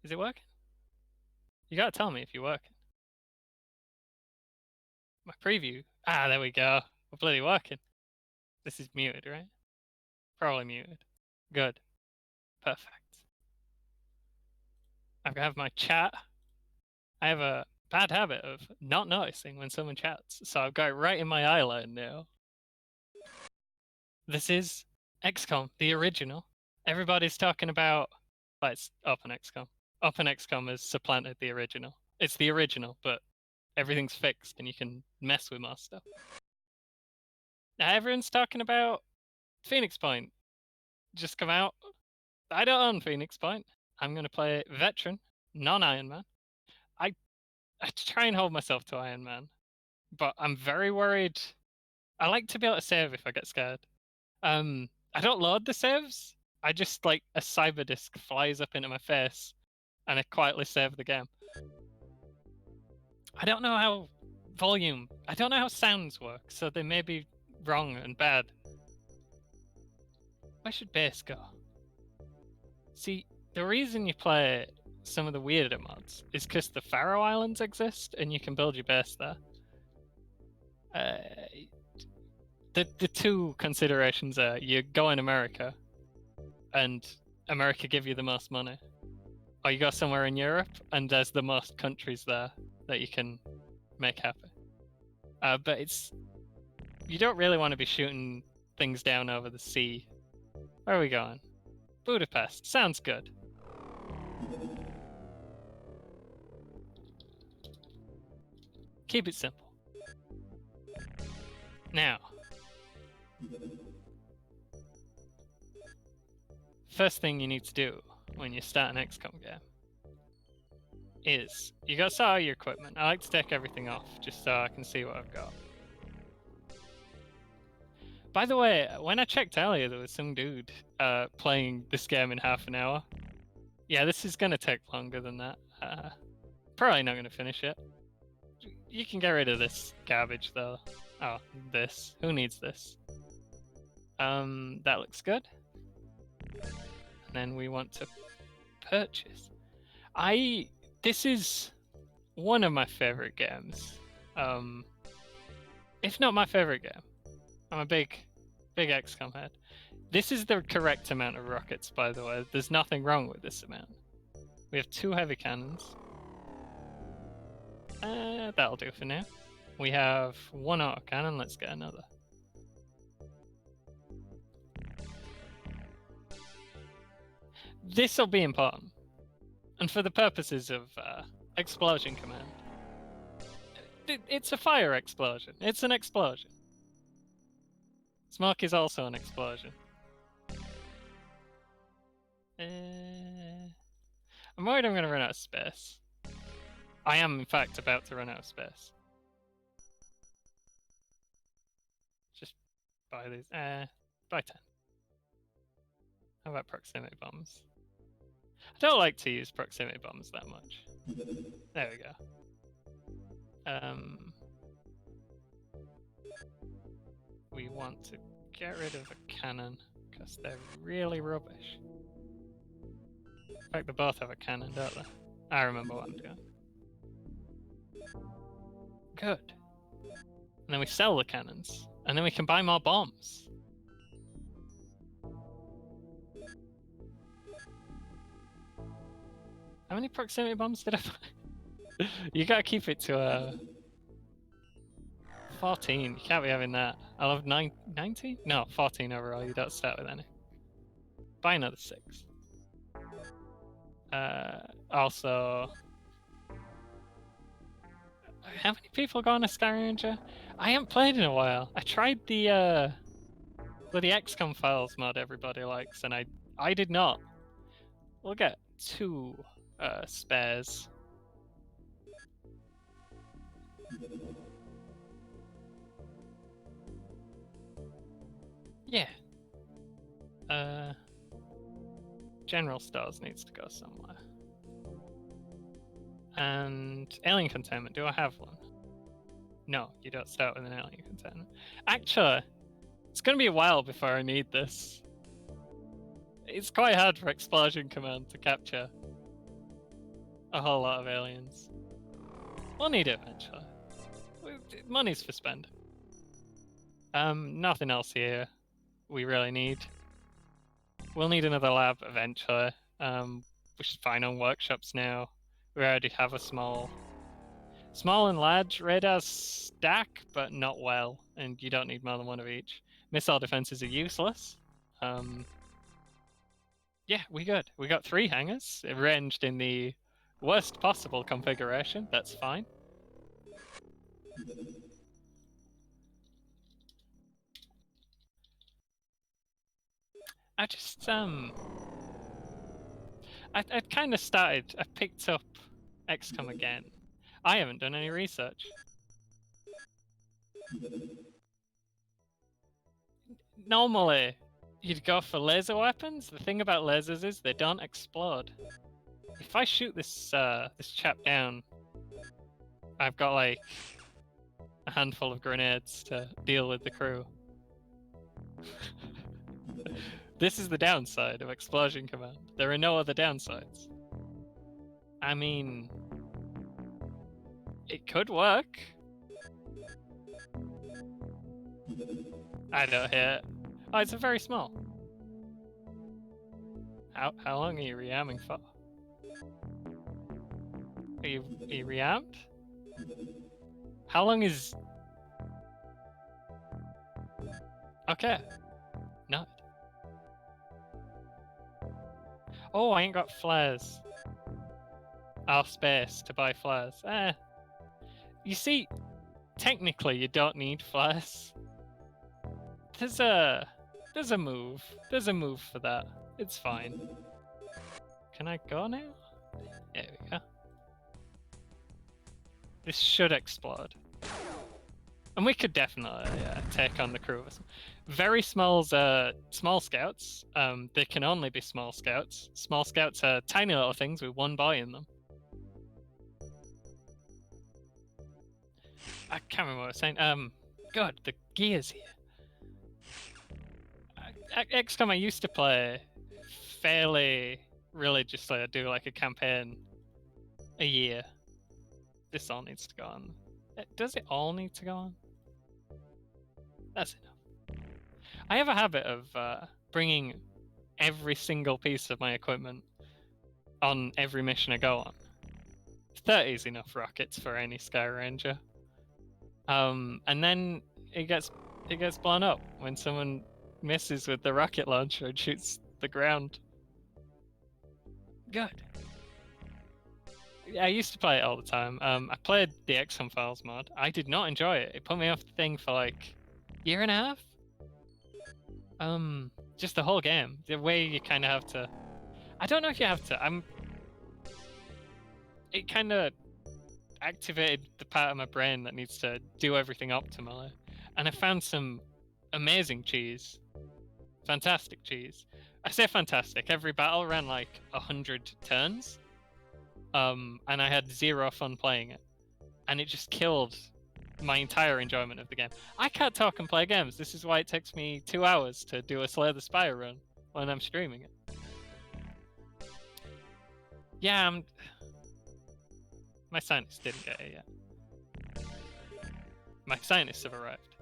Is it working? You gotta tell me if you're working. My preview. Ah, there we go. We're bloody working. This is muted, right? Probably muted. Good. Perfect. I have my chat. I have a bad habit of not noticing when someone chats, so I've got it right in my eyeline now. This is XCOM, the original. Everybody's talking about. Well, it's Open XCOM. Open XCOM has supplanted the original. It's the original, but everything's fixed and you can mess with more stuff. Now everyone's talking about Phoenix Point. Just come out. I don't own Phoenix Point. I'm going to play Veteran, non-Iron Man. I try and hold myself to Iron Man, but I'm very worried. I like to be able to save if I get scared. I don't load the saves. I just like a cyber disk flies up into my face, and I quietly save the game. I don't know how volume. I don't know how sounds work, so they may be wrong and bad. Where should base go? See, the reason you play some of the weirder mods is because the Faroe Islands exist and you can build your base there. The two considerations are you go in America and America give you the most money, or you go somewhere in Europe and there's the most countries there that you can make happy. But you don't really want to be shooting things down over the sea. Where are we going? Budapest. Sounds good. Keep it simple. Now, first thing you need to do when you start an XCOM game is you got to sort out your equipment. I like to take everything off just so I can see what I've got. By the way, when I checked earlier, there was some dude playing this game in half an hour. Yeah, this is going to take longer than that. Probably not going to finish it. You can get rid of this garbage, though. Oh, this. Who needs this? That looks good. And then we want to purchase. This is one of my favorite games. If not my favorite game. I'm a big XCOM head. This is the correct amount of rockets, by the way. There's nothing wrong with this amount. We have 2 heavy cannons. That'll do for now. We have 1 autocannon. Let's get another. This will be important. And for the purposes of Xplosion command, it's a fire explosion. It's an explosion. Smoke is also an explosion. I'm worried I'm going to run out of space. I am, in fact, about to run out of space. Just buy these. Buy 10. How about proximity bombs? I don't like to use proximity bombs that much. There we go. We want to get rid of a cannon because they're really rubbish. In fact, they both have a cannon, don't they? I remember what I'm doing. Good. And then we sell the cannons, and then we can buy more bombs. How many proximity bombs did I buy? You gotta keep it to 14. You can't be having that. I'll have 19? No, 14 overall. You don't start with any. Buy another 6. Also, how many people go on a Sky Ranger? I haven't played in a while. I tried the XCOM Files mod everybody likes, and I did not. We'll get 2 spares. Yeah. General Stores needs to go somewhere. And alien containment, do I have one? No, you don't start with an alien containment. Actually, it's going to be a while before I need this. It's quite hard for Xplosion command to capture. a whole lot of aliens. We'll need it eventually. Money's for spend. Nothing else here we really need. We'll need another lab eventually. We should find on workshops now. We already have a small and large radar stack, but not well, and you don't need more than one of each. Missile defenses are useless. Yeah, we good. We got 3 hangars arranged in the worst possible configuration. That's fine. I just I kind of started. I picked up XCOM again. I haven't done any research. Normally, you'd go for laser weapons. The thing about lasers is they don't explode. If I shoot this this chap down, I've got like a handful of grenades to deal with the crew. This is the downside of Xplosion Command. There are no other downsides. I mean, it could work. I don't hear it. Oh, it's a very small. How long are you rearming for? Are you rearmed? How long is... Okay. No. Oh, I ain't got flares. Our space to buy flares. You see, technically you don't need flares. There's a move. There's a move for that. It's fine. Can I go now? There we go. This should explode. And we could definitely take on the crew of us. Very small scouts. They can only be small scouts. Small scouts are tiny little things with one boy in them. I can't remember what I was saying. God, the gears here. XCOM I used to play fairly religiously. I do like a campaign a year. This all needs to go on. Does it all need to go on? That's enough. I have a habit of bringing every single piece of my equipment on every mission I go on. 30 is enough rockets for any Sky Ranger. And then it gets blown up when someone misses with the rocket launcher and shoots the ground. Good. I used to play it all the time. I played the XCOM Files mod. I did not enjoy it. It put me off the thing for like a year and a half. Just the whole game. The way you kind of have to... I don't know if you have to. It kind of activated the part of my brain that needs to do everything optimally. And I found some amazing cheese. Fantastic cheese. I say fantastic. Every battle ran like 100 turns. And I had zero fun playing it. And it just killed my entire enjoyment of the game. I can't talk and play games. This is why it takes me 2 hours to do a Slay the Spire run when I'm streaming it. Yeah, my scientists didn't get it yet. My scientists have arrived.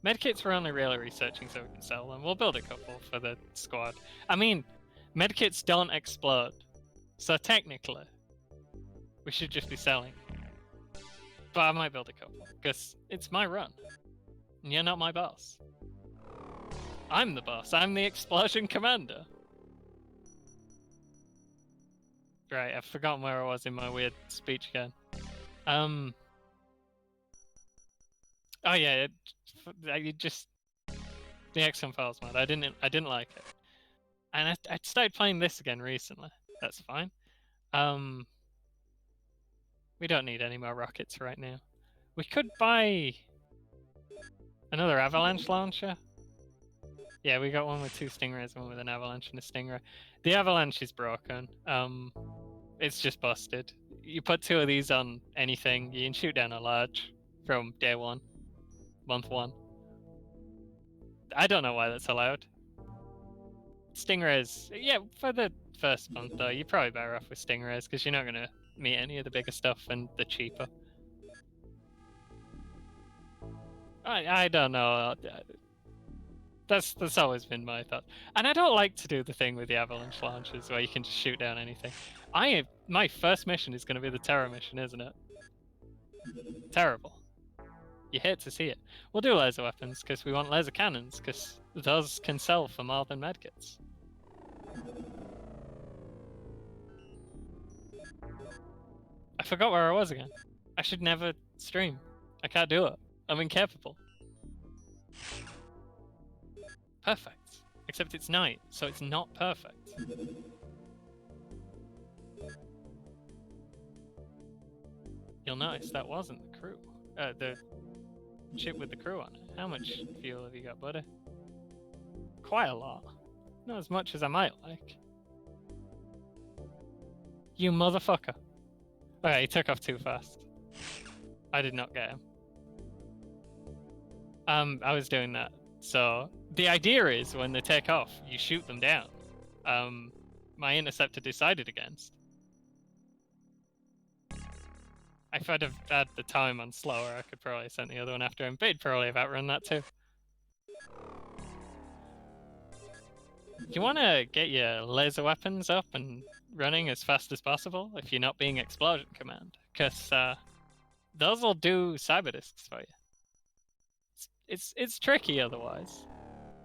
Medkits we're only really researching so we can sell them. We'll build a couple for the squad. I mean, medkits don't explode. So technically, we should just be selling. But I might build a couple, because it's my run. And you're not my boss. I'm the boss. I'm the Xplosion commander. Right, I've forgotten where I was in my weird speech again. Oh yeah, you just... The XCOM Files mod. I didn't like it. And I started playing this again recently. That's fine. We don't need any more rockets right now. We could buy another avalanche launcher. Yeah, we got one with 2 stingrays, one with an avalanche and a stingray. The avalanche is broken. It's just busted. You put 2 of these on anything, you can shoot down a large from day 1, month 1. I don't know why that's allowed. Stingrays, yeah, for the first month, though, you're probably better off with stingrays because you're not going to meet any of the bigger stuff and they're cheaper. I don't know. That's always been my thought. And I don't like to do the thing with the avalanche launchers where you can just shoot down anything. My first mission is going to be the terror mission, isn't it? Terrible. You hate to see it. We'll do laser weapons because we want laser cannons because those can sell for more than medkits. I forgot where I was again. I should never stream. I can't do it. I'm incapable. Perfect. Except it's night, so it's not perfect. You'll notice that wasn't the crew. The ship with the crew on it. How much fuel have you got, buddy? Quite a lot. Not as much as I might like. You motherfucker. Okay, he took off too fast. I did not get him. I was doing that. So the idea is when they take off, you shoot them down. My interceptor decided against. If I'd have had the time on slower, I could probably send the other one after him, but he'd probably have outrun that too. You want to get your laser weapons up and running as fast as possible if you're not being Xplosion command, because those will do cyber discs for you. It's tricky otherwise.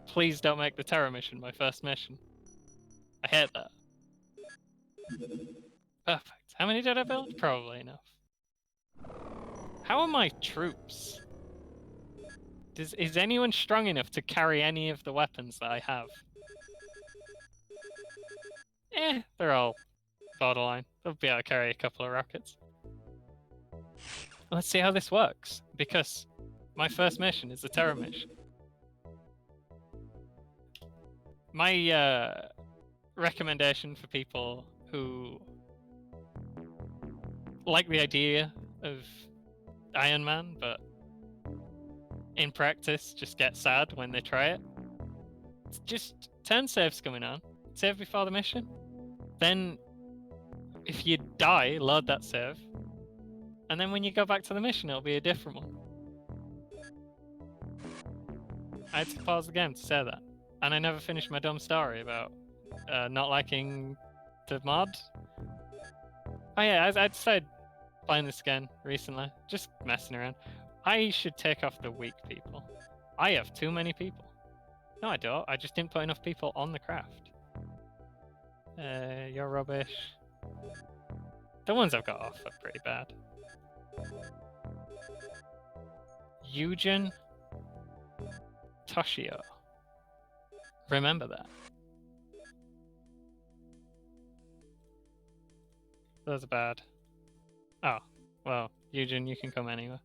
Please don't make the terror mission my first mission. I hate that. Perfect. How many did I build? Probably enough. How are my troops? Is anyone strong enough to carry any of the weapons that I have? They're all borderline. They'll be able to carry a couple of rockets. Let's see how this works, because my first mission is the terror mission. My recommendation for people who like the idea of Iron Man, but in practice just get sad when they try it. Just turn saves coming on. Save before the mission. Then, if you die, load that save. And then when you go back to the mission, it'll be a different one. I had to pause the game to say that. And I never finished my dumb story about not liking the mod. Oh yeah, I decided playing this again recently. Just messing around. I should take off the weak people. I have too many people. No, I don't. I just didn't put enough people on the craft. You're rubbish. The ones I've got off are pretty bad. Eugen Toshio. Remember that. Those are bad. Oh, well, Eugen, you can come anywhere.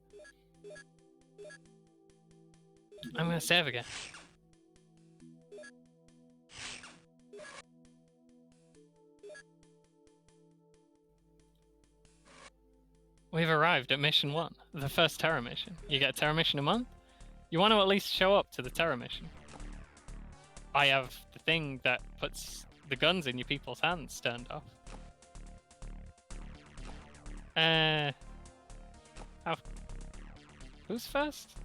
I'm gonna save again. We've arrived at mission 1, the first terror mission. You get a terror mission a month? You want to at least show up to the terror mission. I have the thing that puts the guns in your people's hands turned off. Who's first?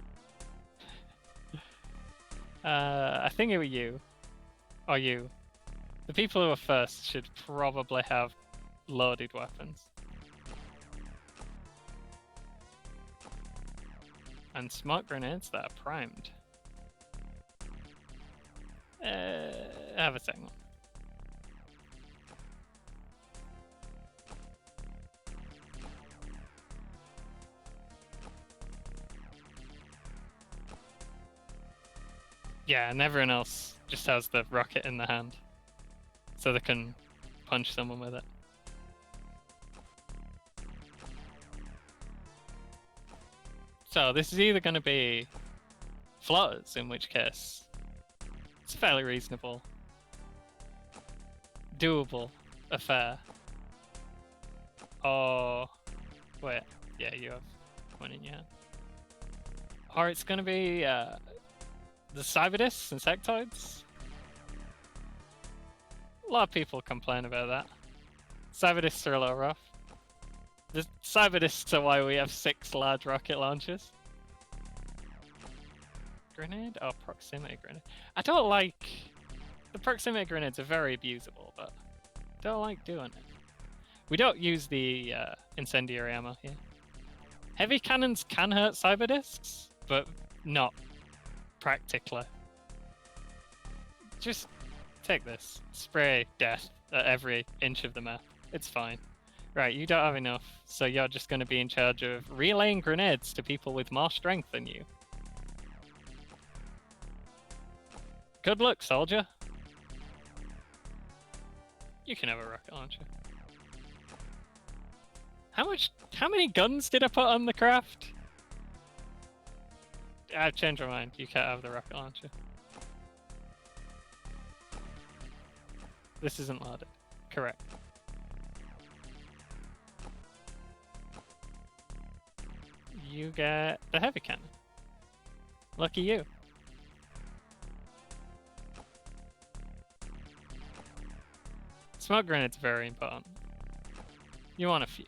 I think it was you. Or you. The people who are first should probably have loaded weapons. And smoke grenades that are primed. Have a second one. Yeah, and everyone else just has the rocket in the hand, so they can punch someone with it. So this is either going to be floaters, in which case it's a fairly reasonable, doable affair. Or wait, yeah, you have one in your hand. Or it's going to be the cyberdiscs and sectoids, A lot of people complain about that. Cyber discs are a little rough. The cyber discs are why we have 6 large rocket launchers. Grenade or proximity grenade? I don't like... The proximity grenades are very abusable, but I don't like doing it. We don't use the incendiary ammo here. Heavy cannons can hurt cyber discs, but not practically. Just take this. Spray death at every inch of the map. It's fine. Right, you don't have enough, so you're just going to be in charge of relaying grenades to people with more strength than you. Good luck, soldier. You can have a rocket launcher. How many guns did I put on the craft? I've changed my mind. You can't have the rocket launcher. This isn't loaded. Correct. You get the heavy cannon. Lucky you. Smoke grenades are very important. You want a few.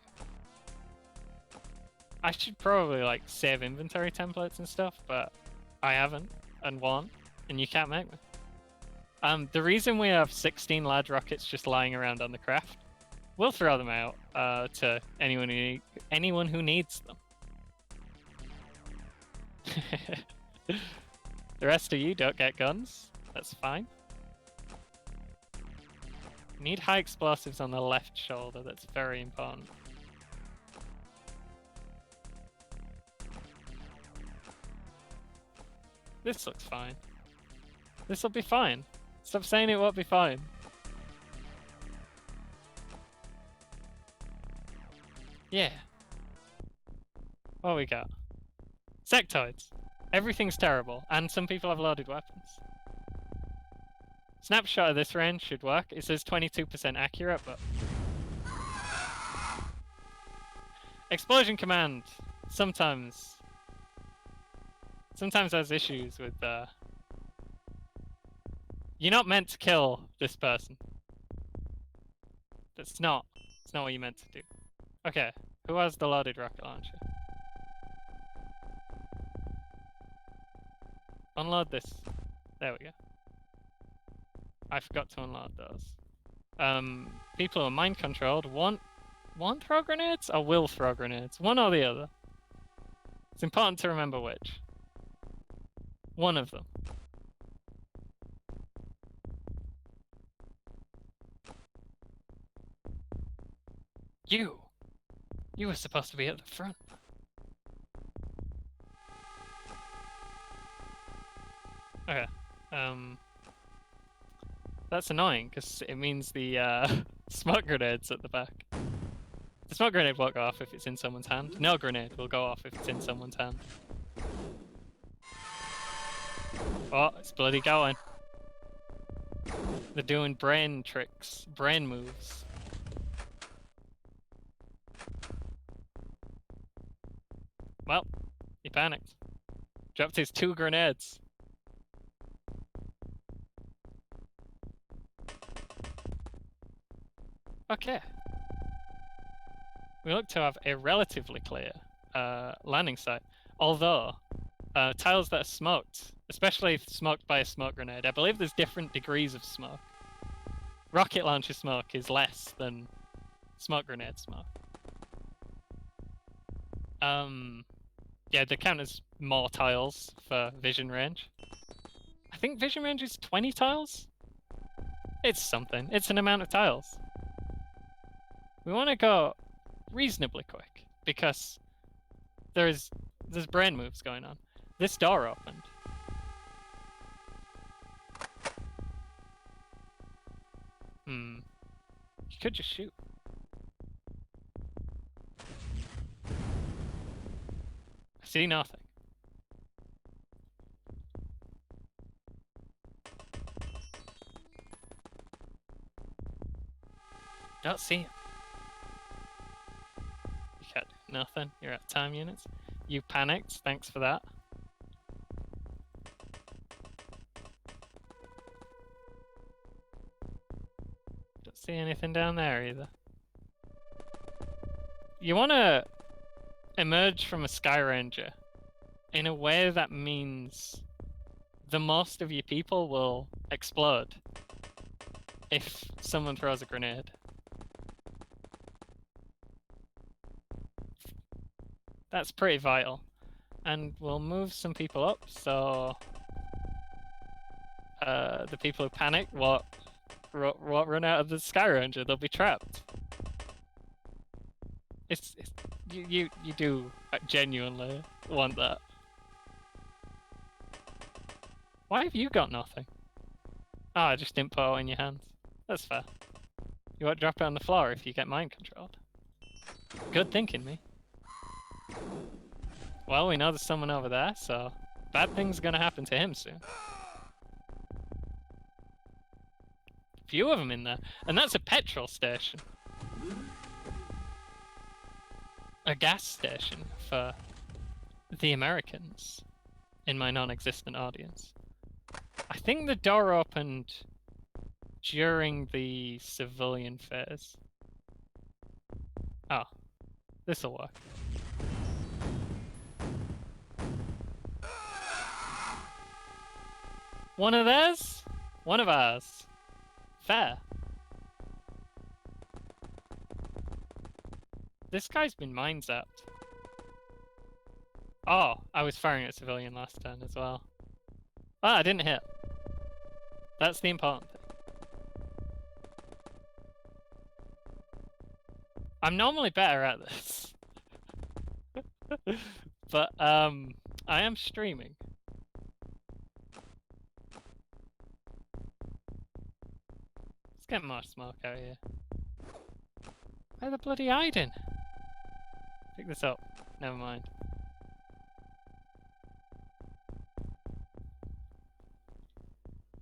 I should probably like save inventory templates and stuff, but I haven't and won't, and you can't make me. The reason we have 16 large rockets just lying around on the craft, we'll throw them out to anyone who needs them. The rest of you don't get guns. That's fine. Need high explosives on the left shoulder. That's very important. This looks fine. This'll be fine. Stop saying it won't be fine. Yeah. What we got? Sectoids. Everything's terrible, and some people have loaded weapons. Snapshot of this range should work. It says 22% accurate, but... Xplosion command sometimes has issues with You're not meant to kill this person. It's not what you're meant to do. Okay, who has the loaded rocket launcher? Unload this. There we go. I forgot to unload those. People who are mind controlled won't throw grenades or will throw grenades. One or the other. It's important to remember which. One of them. You were supposed to be at the front. Okay. That's annoying because it means the smoke grenade's at the back. The smoke grenade won't go off if it's in someone's hand. No grenade will go off if it's in someone's hand. Oh, it's bloody going. They're doing brain tricks, brain moves. Well, he panicked. Dropped his 2 grenades. Okay. We look to have a relatively clear landing site. Although, tiles that are smoked, especially if smoked by a smoke grenade, I believe there's different degrees of smoke. Rocket launcher smoke is less than smoke grenade smoke. Yeah, they count as more tiles for vision range. I think vision range is 20 tiles? It's something. It's an amount of tiles. We want to go reasonably quick because there's brain moves going on. This door opened. You could just shoot. I see nothing. Don't see him. You can't do nothing. You're at time units. You panicked. Thanks for that. Nothing down there either. You want to emerge from a Sky Ranger in a way that means the most of your people will explode if someone throws a grenade. That's pretty vital. And we'll move some people up, so the people who panic won't run out of the Sky Ranger. They'll be trapped. You do genuinely want that. Why have you got nothing? Oh, I just didn't put it in your hands. That's fair. You won't drop it on the floor if you get mind controlled. Good thinking, me. Well, we know there's someone over there, so bad things are gonna happen to him soon. Few of them in there, and that's a petrol station. A gas station for the Americans in my non-existent audience. I think the door opened during the civilian phase. Oh, this'll work. One of theirs? One of ours. Fair. This guy's been mind zapped. Oh, I was firing at civilian last turn as well. Ah, I didn't hit. That's the important thing. I'm normally better at this. But, I am streaming. Let's get more smoke out here. Where the bloody hiding? Pick this up. Never mind.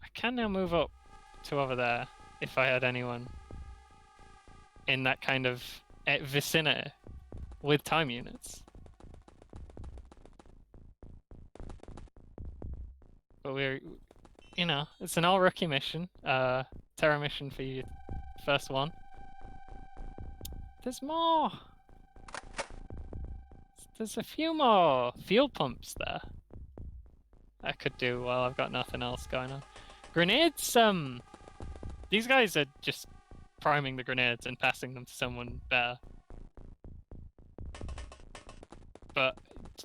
I can now move up to over there if I had anyone in that kind of vicinity with time units. But we're, you know, it's an all rookie mission. Terror mission for you, first one. There's more. There's a few more fuel pumps there I could do while I've got nothing else going on. Grenades, these guys are just priming the grenades and passing them to someone better. But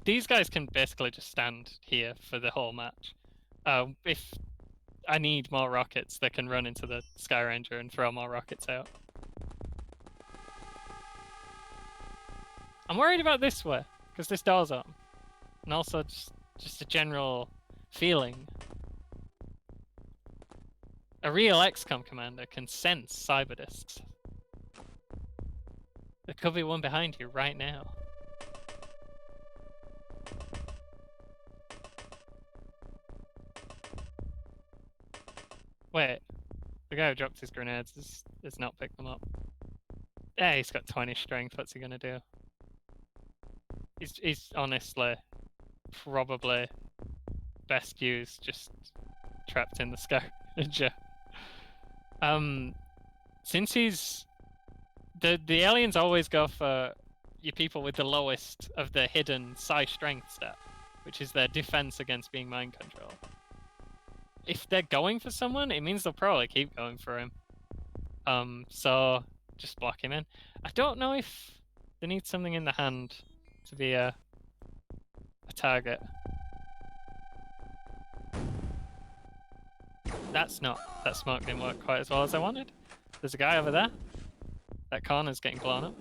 these guys can basically just stand here for the whole match. If I need more rockets, they can run into the Sky Ranger and throw more rockets out. I'm worried about this way, because this door's open. And also just a general feeling. A real XCOM commander can sense cyber discs. There could be one behind you right now. Wait, the guy who dropped his grenades has not picked them up. Yeah, he's got 20 strength, what's he gonna do? He's honestly probably best used just trapped in the Sky Ranger. Since he's the aliens always go for your people with the lowest of the hidden psi strength stat, which is their defense against being mind controlled. If they're going for someone, it means they'll probably keep going for him. So just block him in. I don't know if they need something in the hand to be a target. That smoke didn't work quite as well as I wanted. There's a guy over there. That corner's getting blown up.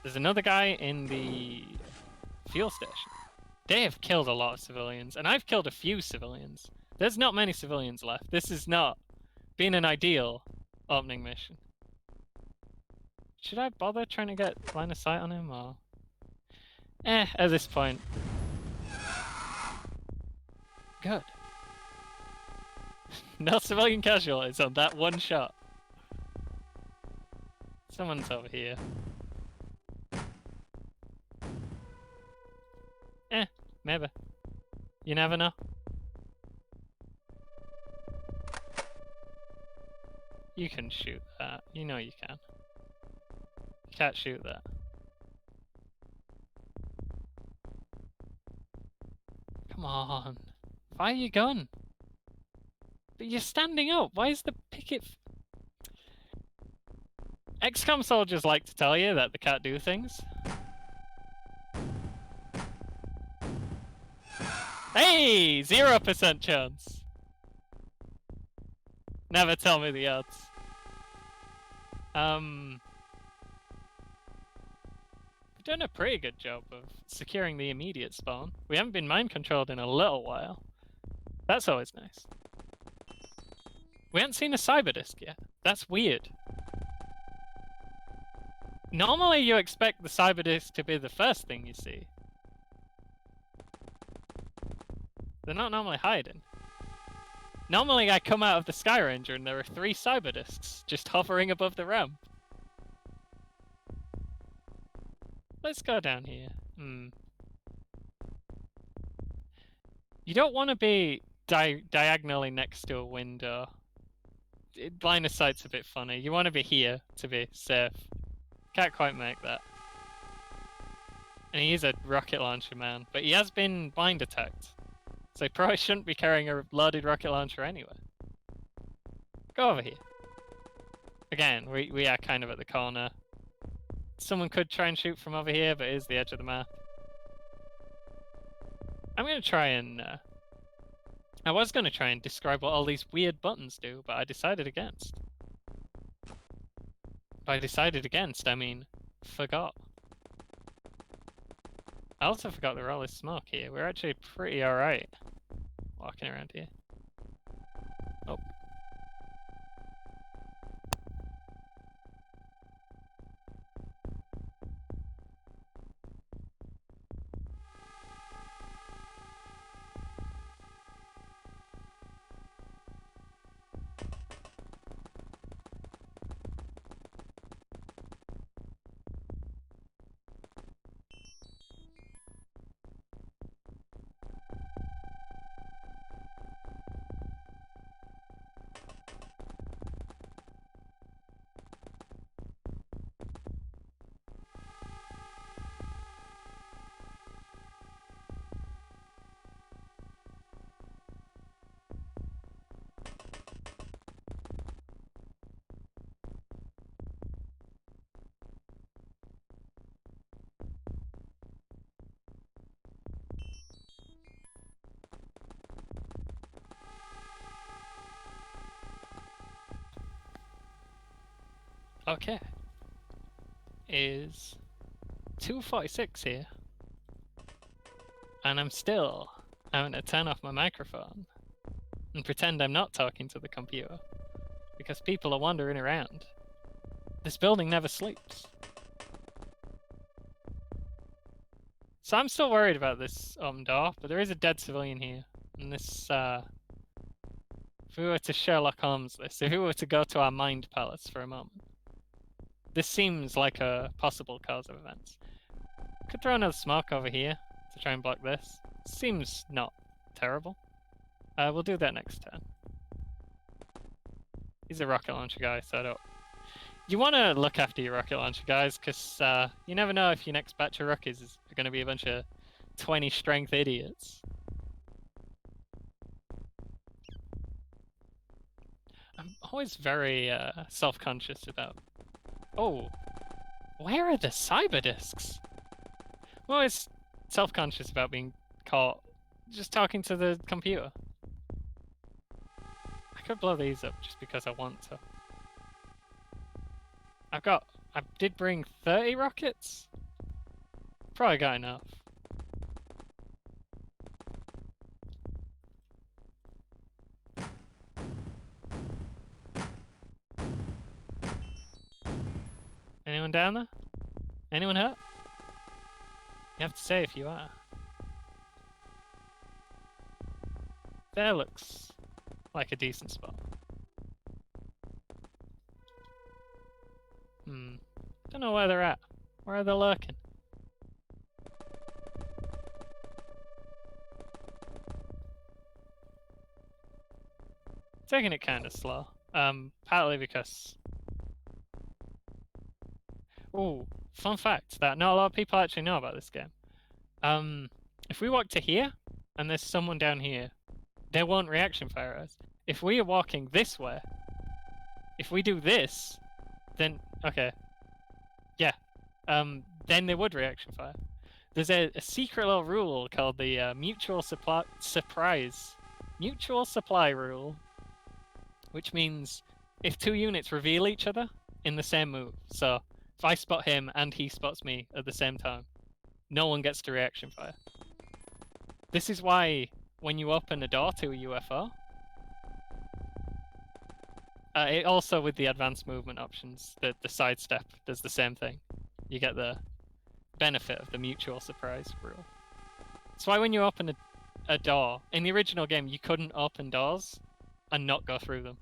There's another guy in the fuel station. They have killed a lot of civilians, and I've killed a few civilians. There's not many civilians left. This is not been an ideal opening mission. Should I bother trying to get line of sight on him, or? At this point. Good. No civilian casualties on that one shot. Someone's over here. Maybe. You never know. You can shoot that. You know you can. You can't shoot that. Come on. Fire your gun. But you're standing up. Why is the picket... XCOM soldiers like to tell you that they can't do things. Hey! 0% chance. Never tell me the odds. We've done a pretty good job of securing the immediate spawn. We haven't been mind controlled in a little while. That's always nice. We haven't seen a cyberdisc yet. That's weird. Normally you expect the cyberdisc to be the first thing you see. They're not normally hiding. Normally I come out of the Sky Ranger and there are 3 cyberdiscs just hovering above the ramp. Let's go down here. You don't want to be diagonally next to a window. Line of sight's a bit funny. You want to be here to be safe. Can't quite make that. And he is a rocket launcher man, but he has been blind attacked. So he probably shouldn't be carrying a loaded rocket launcher anyway. Go over here. Again, we are kind of at the corner. Someone could try and shoot from over here, but it is the edge of the map. I'm going to try and... I was going to try and describe what all these weird buttons do, but I decided against. By decided against, I mean forgot. I also forgot there were all this smoke here. We're actually pretty alright walking around here. Oh. Okay. Is 2:46 here. And I'm still having to turn off my microphone and pretend I'm not talking to the computer because people are wandering around. This building never sleeps. So I'm still worried about this door, but there is a dead civilian here. And this, if we were to Sherlock Holmes this, if we were to go to our mind palace for a moment, this seems like a possible cause of events. Could throw another smoke over here to try and block this. Seems not terrible. We'll do that next turn. He's a rocket launcher guy, so I don't... You want to look after your rocket launcher guys, because you never know if your next batch of rookies is going to be a bunch of 20 strength idiots. I'm always very self-conscious about... Oh, where are the cyberdiscs? I'm always self-conscious about being caught just talking to the computer. I could blow these up just because I want to. I did bring 30 rockets? Probably got enough. Anyone down there? Anyone hurt? You have to say if you are. There looks like a decent spot. Don't know where they're at. Where are they lurking? Taking it kind of slow. Partly because... Ooh, fun fact that not a lot of people actually know about this game. If we walk to here, and there's someone down here, they won't reaction fire us. If we are walking this way, if we do this, then... Okay. Yeah. Then they would reaction fire. There's a secret little rule called the mutual supply rule, which means if two units reveal each other in the same move, so if I spot him and he spots me at the same time, no one gets to reaction fire. This is why when you open a door to a UFO, it also with the advanced movement options, the sidestep does the same thing. You get the benefit of the mutual surprise rule. That's why when you open a door, in the original game you couldn't open doors and not go through them.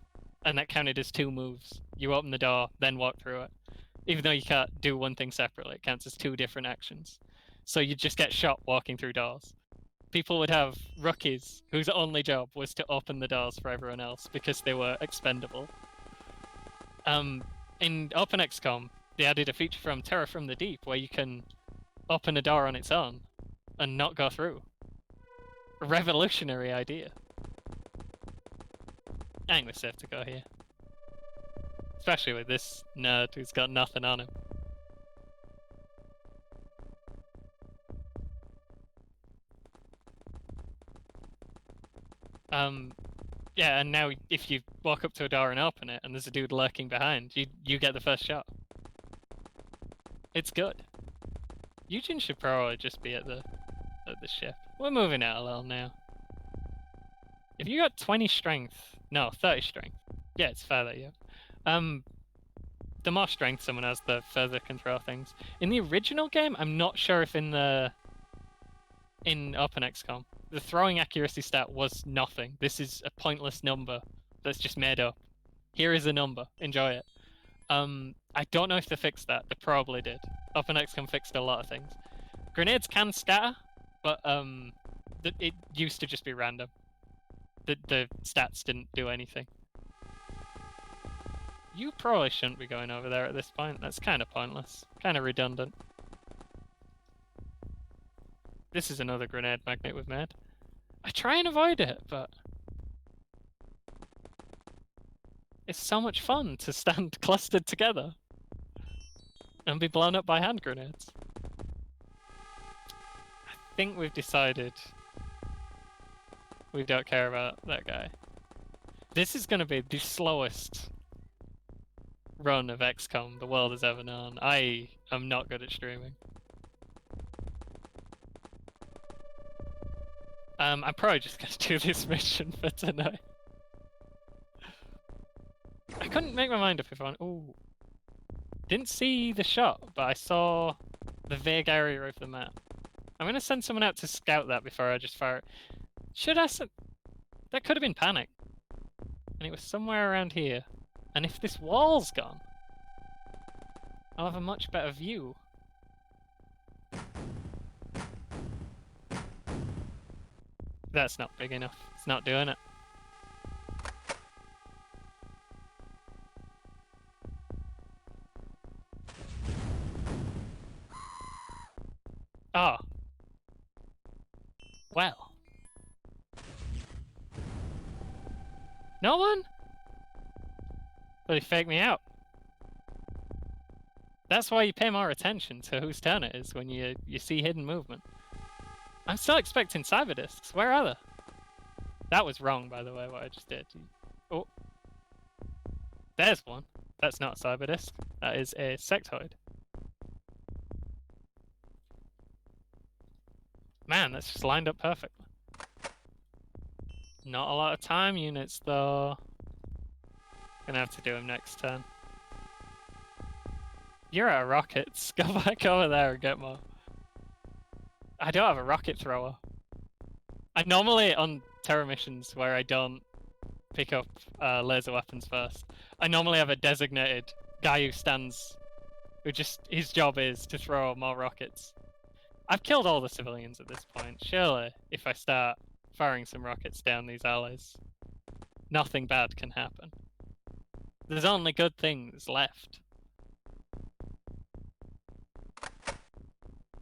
And that counted as 2 moves. You open the door, then walk through it. Even though you can't do one thing separately, it counts as 2 different actions. So you just get shot walking through doors. People would have rookies whose only job was to open the doors for everyone else because they were expendable. In Open XCOM, they added a feature from Terror from the Deep where you can open a door on its own and not go through. A revolutionary idea. I think we're safe to go here. Especially with this nerd who's got nothing on him. Yeah, and now if you walk up to a door and open it and there's a dude lurking behind, you get the first shot. It's good. Eugene should probably just be at the ship. We're moving out a little now. If you got 20 strength, no, 30 strength. Yeah, it's fair that you have. The more strength someone has, the further can throw things. In the original game, I'm not sure if in Open XCOM, the throwing accuracy stat was nothing. This is a pointless number that's just made up. Here is a number. Enjoy it. I don't know if they fixed that. They probably did. Open XCOM fixed a lot of things. Grenades can scatter, but it used to just be random. The stats didn't do anything. You probably shouldn't be going over there at this point. That's kind of pointless. Kind of redundant. This is another grenade magnet we've made. I try and avoid it, but... it's so much fun to stand clustered together and be blown up by hand grenades. I think we've decided we don't care about that guy. This is going to be the slowest run of XCOM the world has ever known. I am not good at streaming. I'm probably just going to do this mission for tonight. I couldn't make my mind up if I went, ooh. Didn't see the shot, but I saw the vague area of the map. I'm going to send someone out to scout that before I just fire it. Should I send... that could have been panic. And it was somewhere around here. And if this wall's gone, I'll have a much better view. That's not big enough. It's not doing it. Oh. Well. No one? But he faked me out. That's why you pay more attention to whose turn it is when you see hidden movement. I'm still expecting cyber discs. Where are they? That was wrong, by the way, what I just did. Oh. There's one. That's not a cyber disc. That is a sectoid. Man, that's just lined up perfectly. Not a lot of time units, though. Gonna have to do them next turn. You're out of rockets. Go back over there and get more. I don't have a rocket thrower. I normally, on terror missions where I don't pick up laser weapons first, I normally have a designated guy who stands, who just, his job is to throw more rockets. I've killed all the civilians at this point. Surely, if I start firing some rockets down these alleys, nothing bad can happen. There's only good things left.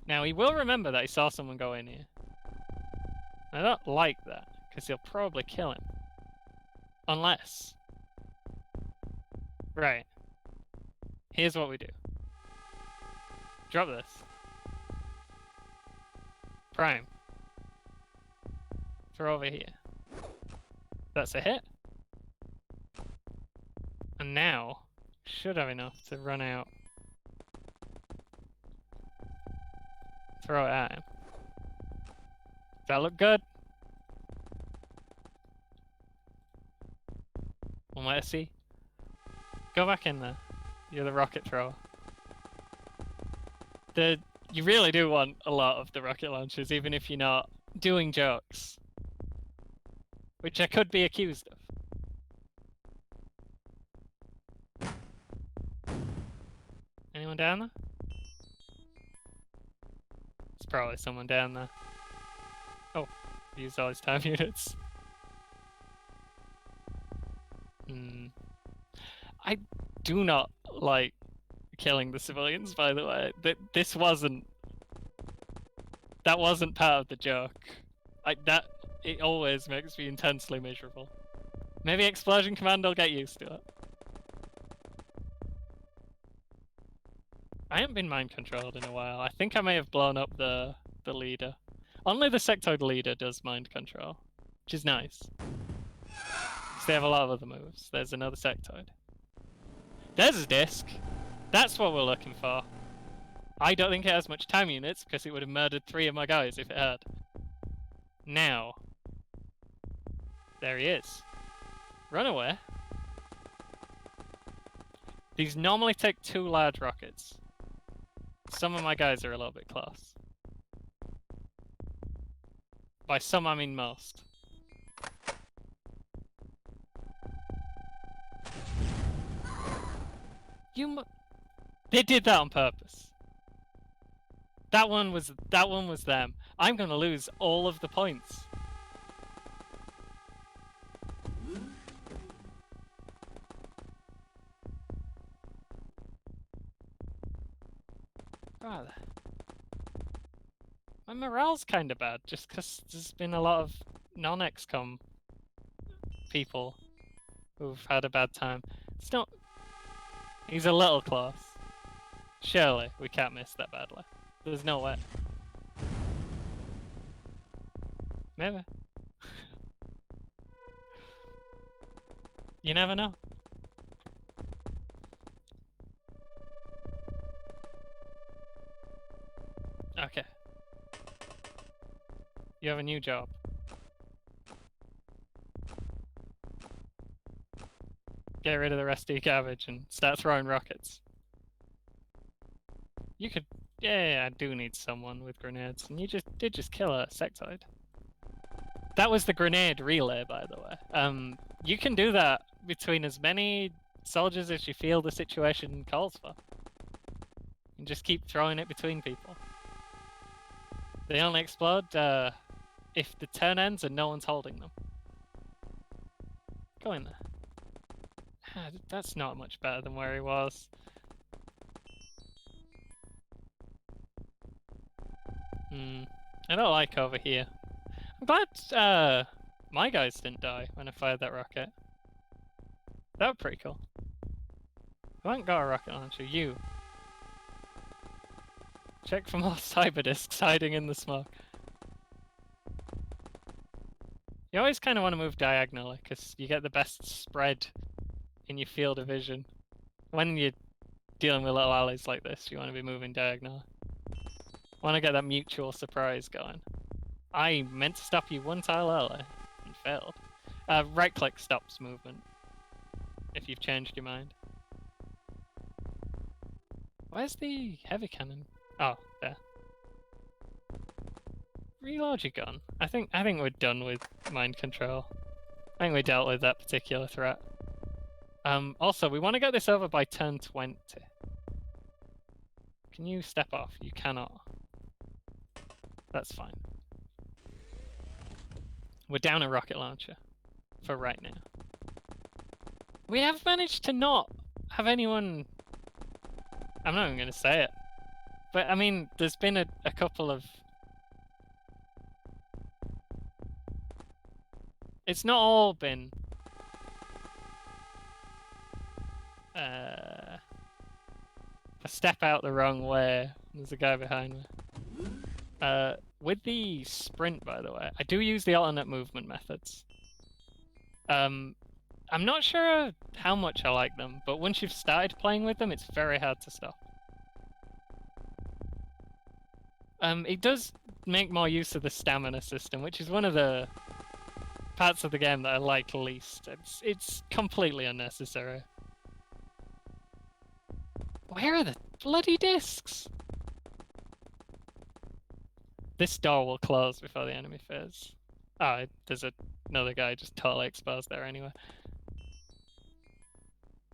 Now, he will remember that he saw someone go in here. I don't like that, because he'll probably kill him. Unless... Right. Here's what we do. Drop this. Prime. Throw over here. That's a hit. And now, should have enough to run out. Throw it at him. Does that look good? And let's see. Go back in there. You're the rocket thrower. You really do want a lot of the rocket launchers, even if you're not doing jokes. Which I could be accused of. Anyone down there? There's probably someone down there. Oh, used all his time units. I do not like killing the civilians, by the way. This wasn't... That wasn't part of the joke. It always makes me intensely miserable. Maybe Xplosion Command will get used to it. I haven't been mind controlled in a while. I think I may have blown up the leader. Only the sectoid leader does mind control, which is nice. Because they have a lot of other moves. There's another sectoid. There's a disc. That's what we're looking for. I don't think it has much time units, because it would have murdered 3 of my guys if it had. Now. There he is. Run away. These normally take 2 large rockets. Some of my guys are a little bit close. By some, I mean most. They did that on purpose. That one was them. I'm gonna lose all of the points. God. My morale's kind of bad, just because there's been a lot of non-XCOM people who've had a bad time. It's not... He's a little close. Surely we can't miss that badly. There's no way. Maybe. You never know. Okay. You have a new job. Get rid of the rest of your garbage and start throwing rockets. You could... Yeah, I do need someone with grenades. And you did just kill a sectoid. That was the grenade relay, by the way. You can do that between as many soldiers as you feel the situation calls for. And just keep throwing it between people. They only explode if the turn ends and no one's holding them. Go in there. That's not much better than where he was. I don't like over here. I'm glad my guys didn't die when I fired that rocket. That was pretty cool. I haven't got a rocket launcher. You. Check for more cyber discs hiding in the smoke. You always kind of want to move diagonally, because you get the best spread in your field of vision. When you're dealing with little alleys like this, you want to be moving diagonally. Want to get that mutual surprise going. I meant to stop you one tile early and failed. Right click stops movement if you've changed your mind. Where's the heavy cannon? Oh, there. Reload your gun. I think we're done with mind control. I think we dealt with that particular threat. Also, we want to get this over by turn 20. Can you step off? You cannot. That's fine. We're down a rocket launcher for right now. We have managed to not have anyone... I'm not even going to say it. But, I mean, there's been a couple of... It's not all been... a step out the wrong way. There's a guy behind me. With the sprint, by the way, I do use the alternate movement methods. I'm not sure how much I like them, but once you've started playing with them, it's very hard to stop. It does make more use of the stamina system, which is one of the parts of the game that I like least. It's completely unnecessary. Where are the bloody discs? This door will close before the enemy phase. Oh, there's another guy just totally exposed there anyway.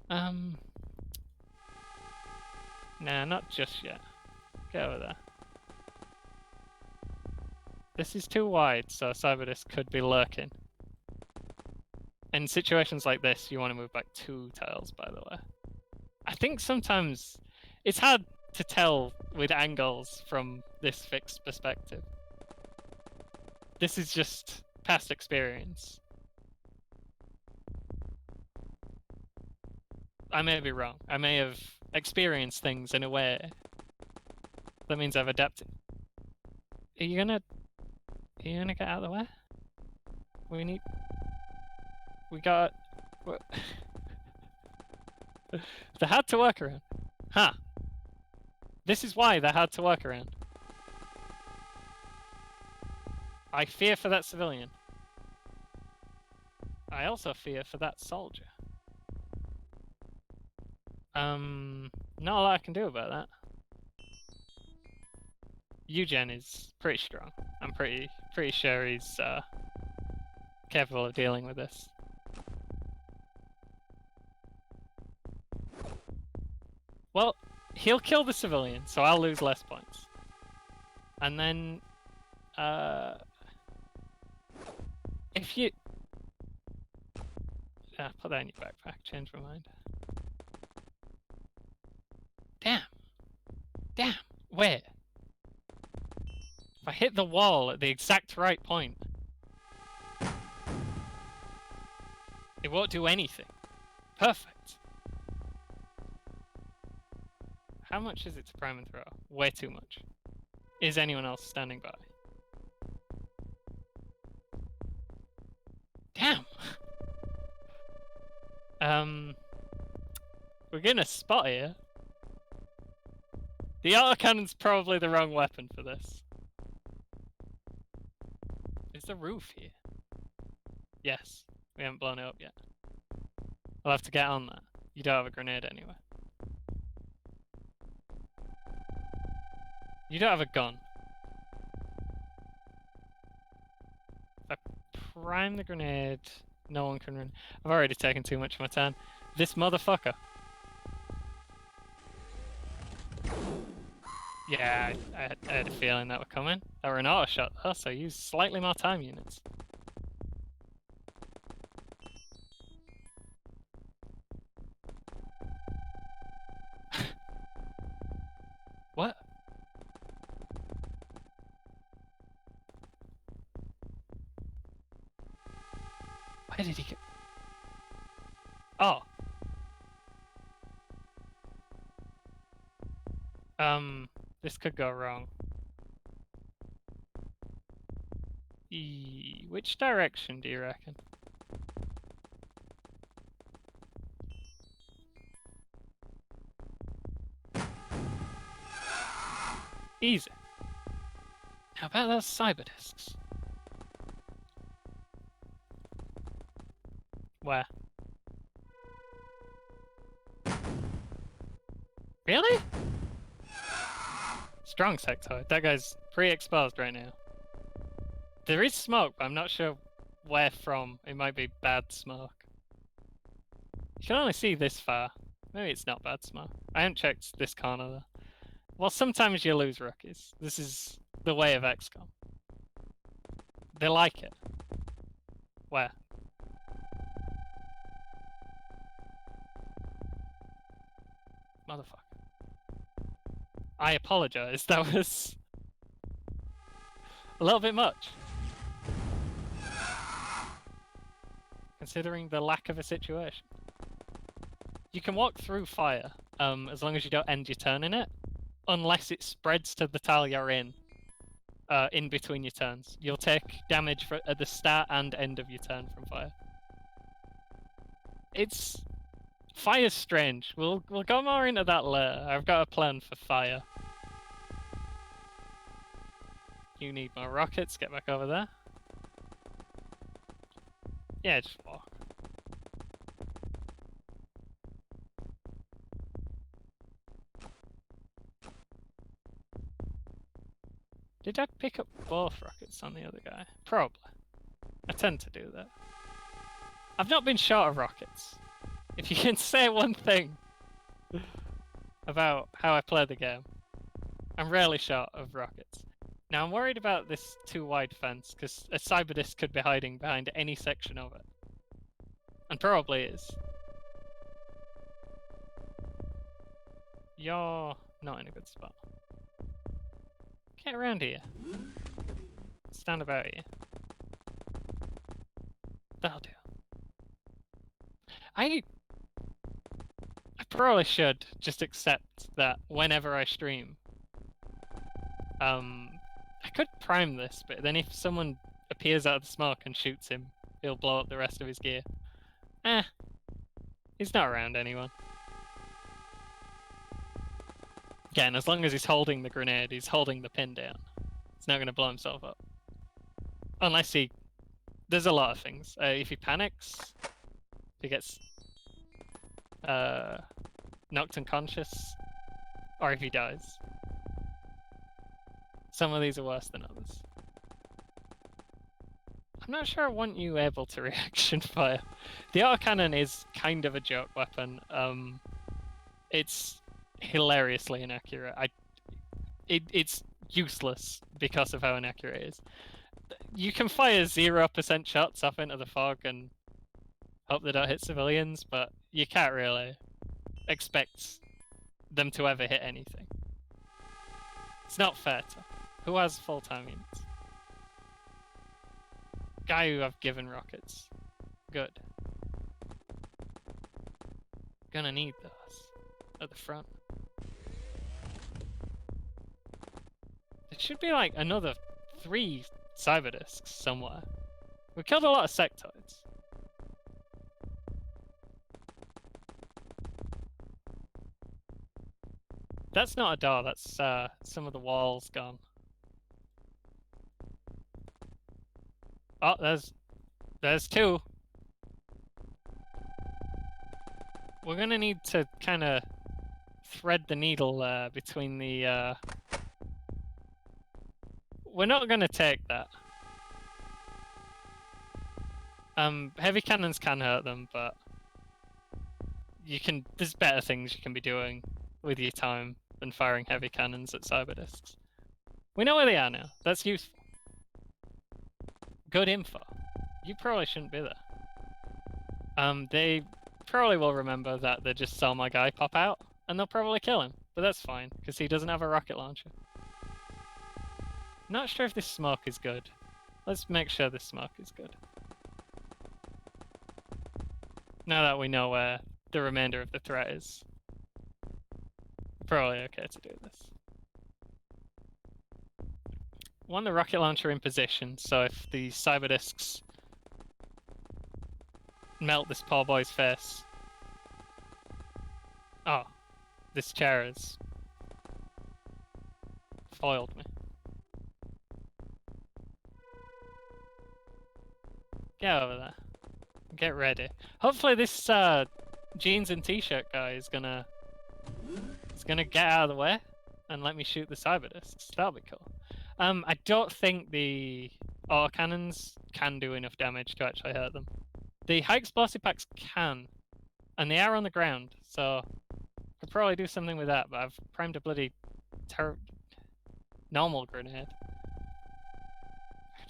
Nah, not just yet. Get over there. This is too wide, so Cyberdisc could be lurking. In situations like this, you want to move back 2 tiles, by the way. I think sometimes it's hard to tell with angles from this fixed perspective. This is just past experience. I may be wrong. I may have experienced things in a way that means I've adapted. Are you gonna get out of the way? We got... They're hard to work around. Huh. This is why they're hard to work around. I fear for that civilian. I also fear for that soldier. Not a lot I can do about that. Eugen is pretty strong. I'm pretty sure he's capable of dealing with this. Well, he'll kill the civilian, so I'll lose less points. And then, if you... put that in your backpack, change my mind. Damn, wait. If I hit the wall at the exact right point, it won't do anything. Perfect. How much is it to prime and throw? Way too much. Is anyone else standing by? Damn! We're getting a spot here. The autocannon's probably the wrong weapon for this. Is the roof here? Yes. We haven't blown it up yet. I'll have to get on that. You don't have a grenade anyway. You don't have a gun. If I prime the grenade, no one can run. I've already taken too much of my turn. This motherfucker. Yeah, I had a feeling that were coming. They were an auto shot though, so use slightly more time units. What? Where did he go? Oh. This could go wrong. Which direction do you reckon? Easy. How about those cyber discs? Where? Really? Strong sectoid. That guy's pre-exposed right now. There is smoke, but I'm not sure where from. It might be bad smoke. You can only see this far. Maybe it's not bad smoke. I haven't checked this corner though. Well, sometimes you lose rookies. This is the way of XCOM. They like it. Where? Motherfucker. I apologize. That was a little bit much. Considering the lack of a situation. You can walk through fire, as long as you don't end your turn in it. Unless it spreads to the tile you're in between your turns. You'll take damage at the start and end of your turn from fire. Fire's strange. We'll go more into that later. I've got a plan for fire. You need more rockets. Get back over there. Yeah, just walk. Did I pick up both rockets on the other guy? Probably. I tend to do that. I've not been short of rockets. If you can say one thing about how I play the game, I'm rarely short of rockets. Now I'm worried about this too wide fence, because a cyberdisc could be hiding behind any section of it. And probably is. You're not in a good spot. Get around here. Stand about here. That'll do. I probably should just accept that whenever I stream, I could prime this, but then if someone appears out of the smoke and shoots him, he'll blow up the rest of his gear. He's not around anyone. Again, as long as he's holding the grenade, he's holding the pin down. He's not going to blow himself up. Unless he... There's a lot of things. If he panics, if he gets knocked unconscious, or if he dies. Some of these are worse than others. I'm not sure I want you able to reaction fire. The autocannon is kind of a joke weapon. It's hilariously inaccurate. It's useless because of how inaccurate it is. You can fire 0% shots off into the fog and hope they don't hit civilians, but you can't really expect them to ever hit anything. It's not fair to. Who has full-time units? Guy who I've given rockets. Good. Gonna need those at the front. There should be like another 3 cyberdiscs somewhere. We killed a lot of sectoids. That's not a door, that's some of the walls gone. Oh, there's 2. We're gonna need to kind of thread the needle between the... We're not gonna take that. Heavy cannons can hurt them, but there's better things you can be doing with your time than firing heavy cannons at cyberdiscs. We know where they are now. That's useful. Good info. You probably shouldn't be there. They probably will remember that they just saw my guy pop out, and they'll probably kill him. But that's fine, because he doesn't have a rocket launcher. Not sure if this smoke is good. Let's make sure this smoke is good. Now that we know where the remainder of the threat is, probably okay to do this. Want the rocket launcher in position, so if the cyberdiscs melt this poor boy's face... Oh, this chair has foiled me. Get over there. Get ready. Hopefully this jeans and t-shirt guy is gonna get out of the way and let me shoot the cyberdiscs. That'll be cool. I don't think the autocannons can do enough damage to actually hurt them. The high explosive packs can, and they are on the ground, so I could probably do something with that, but I've primed a bloody normal grenade.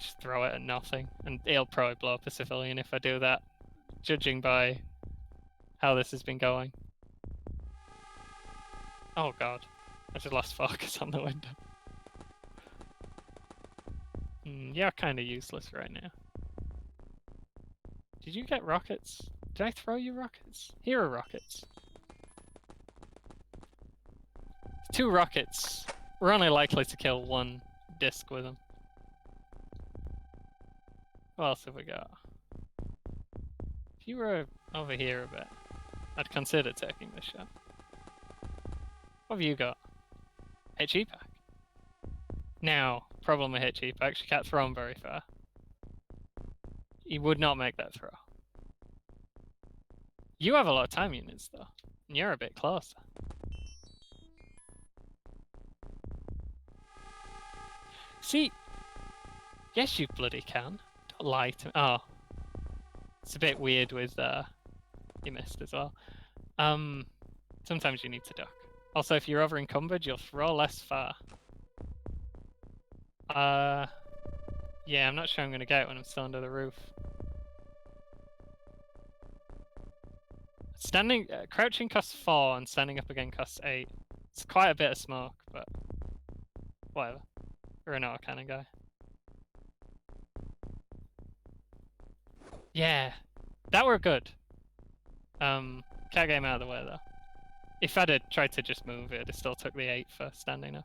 Just throw it at nothing, and it'll probably blow up a civilian if I do that, judging by how this has been going. Oh god. I just lost focus on the window. You're kind of useless right now. Did you get rockets? Did I throw you rockets? Here are rockets. 2 rockets. We're only likely to kill 1 disc with them. What else have we got? If you were over here a bit, I'd consider taking this shot. What have you got? HE pack. Now, problem with HE packs, you can't throw them very far. You would not make that throw. You have a lot of time units though, and you're a bit closer. See, yes you bloody can. Don't lie to me. Oh. It's a bit weird with, you missed as well. Sometimes you need to duck. Also, if you're over encumbered, you'll throw less far. Yeah, I'm not sure I'm gonna get it when I'm still under the roof. Standing, crouching costs 4 and standing up again costs 8. It's quite a bit of smoke, but whatever. We're an autocannon guy. Yeah, that were good. Can't get him out of the way though. If I'd have tried to just move it, it still took the 8 for standing up.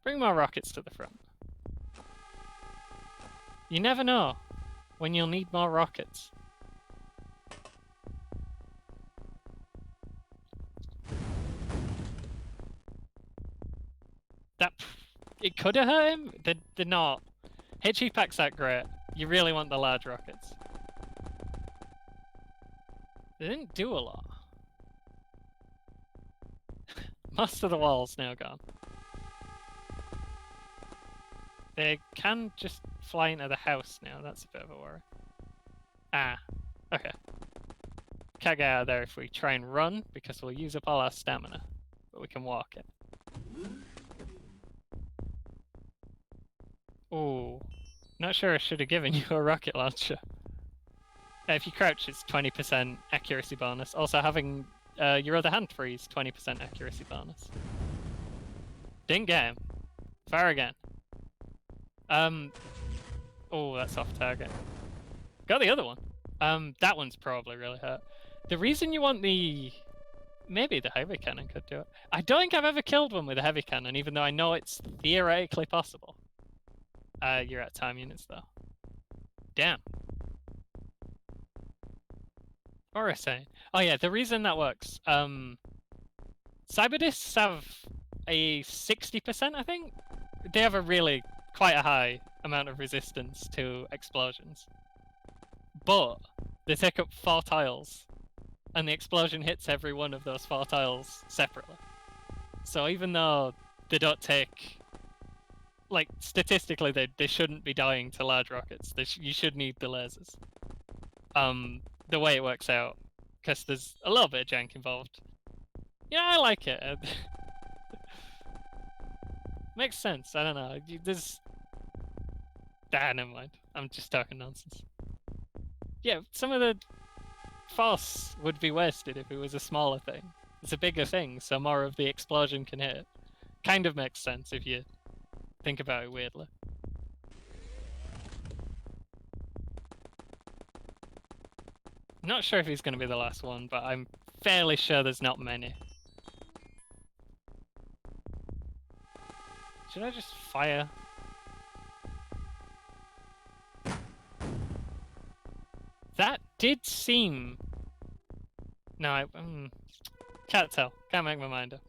Bring more rockets to the front. You never know when you'll need more rockets. That it could have hurt him. They're not. HE packs aren't great. You really want the large rockets. They didn't do a lot. Most of the wall's now gone. They can just fly into the house now. That's a bit of a worry. Ah, okay. Can't get out of there if we try and run because we'll use up all our stamina, but we can walk it. Ooh, not sure I should have given you a rocket launcher. If you crouch, it's 20% accuracy bonus. Also, having your other hand freeze, 20% accuracy bonus. Didn't get him. Fire again. Oh, that's off target. Got the other one. That one's probably really hurt. The reason you want the... Maybe the heavy cannon could do it. I don't think I've ever killed one with a heavy cannon, even though I know it's theoretically possible. You're at time units, though. Damn. What were I saying? Oh yeah, the reason that works. Cyberdiscs have a 60%, I think? They have a really quite a high amount of resistance to explosions. But they take up 4 tiles, and the explosion hits every one of those 4 tiles separately. So even though they don't take... Like, statistically, they shouldn't be dying to large rockets. You should need the lasers. The way it works out, because there's a little bit of jank involved. Yeah, I like it. Makes sense. I don't know. There's... Ah, never mind. I'm just talking nonsense. Yeah, some of the force would be wasted if it was a smaller thing. It's a bigger thing, so more of the explosion can hit. Kind of makes sense if you think about it weirdly. I'm not sure if he's going to be the last one, but I'm fairly sure there's not many. Should I just fire? That did seem... No, I can't tell. Can't make my mind up.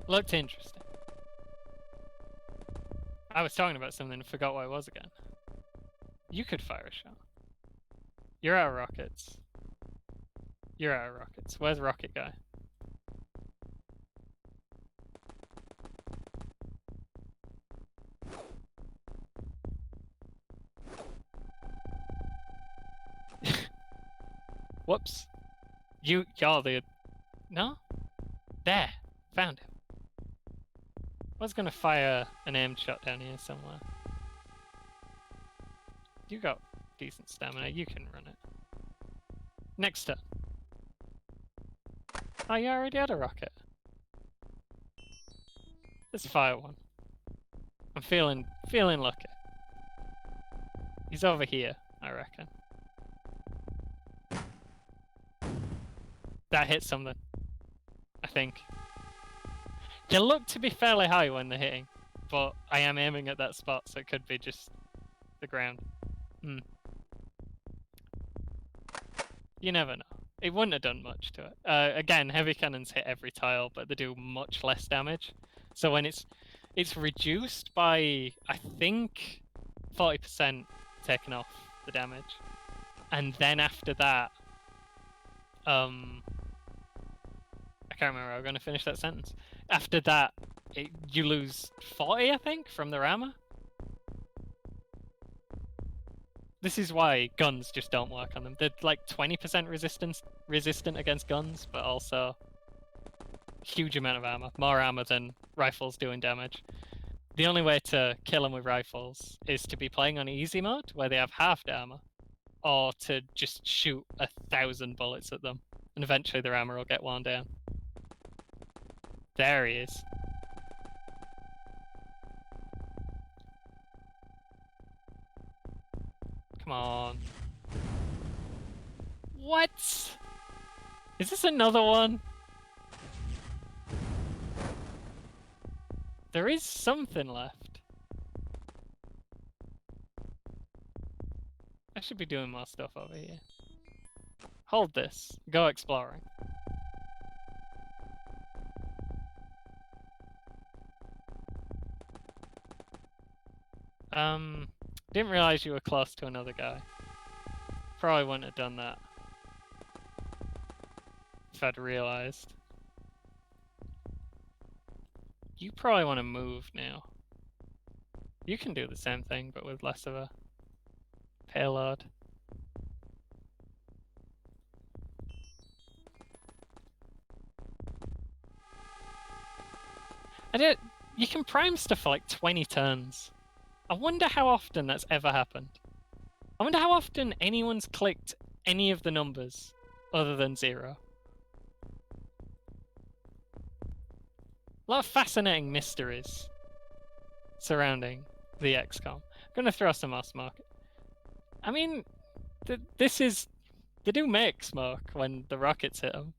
Looked interesting. I was talking about something and forgot what it was again. You could fire a shot. You're out of rockets. You're out of rockets. Where's Rocket Guy? Whoops. You're the... No? There. Found him. I was gonna fire an aimed shot down here somewhere. You got decent stamina. You can run it. Next turn. Oh, you already had a rocket. Let's fire one. I'm feeling lucky. He's over here, I reckon. That hit something, I think. They look to be fairly high when they're hitting, but I am aiming at that spot, so it could be just the ground. You never know. It wouldn't have done much to it. Again, heavy cannons hit every tile, but they do much less damage. So when it's reduced by, I think, 40% taken off the damage. And then after that, I can't remember how I'm going to finish that sentence. After that, you lose 40, I think, from their armor. This is why guns just don't work on them. They're like 20% resistant against guns, but also huge amount of armor. More armor than rifles doing damage. The only way to kill them with rifles is to be playing on easy mode, where they have halved armor, or to just shoot 1,000 bullets at them, and eventually their armor will get worn down. There he is. Come on. What? Is this another one? There is something left. I should be doing more stuff over here. Hold this. Go exploring. Didn't realize you were close to another guy. Probably wouldn't have done that if I'd realized. You probably want to move now. You can do the same thing, but with less of a payload. You can prime stuff for like 20 turns. I wonder how often that's ever happened. I wonder how often anyone's clicked any of the numbers other than 0. A lot of fascinating mysteries surrounding the XCOM. I'm gonna throw some more smoke. I mean, they do make smoke when the rockets hit them.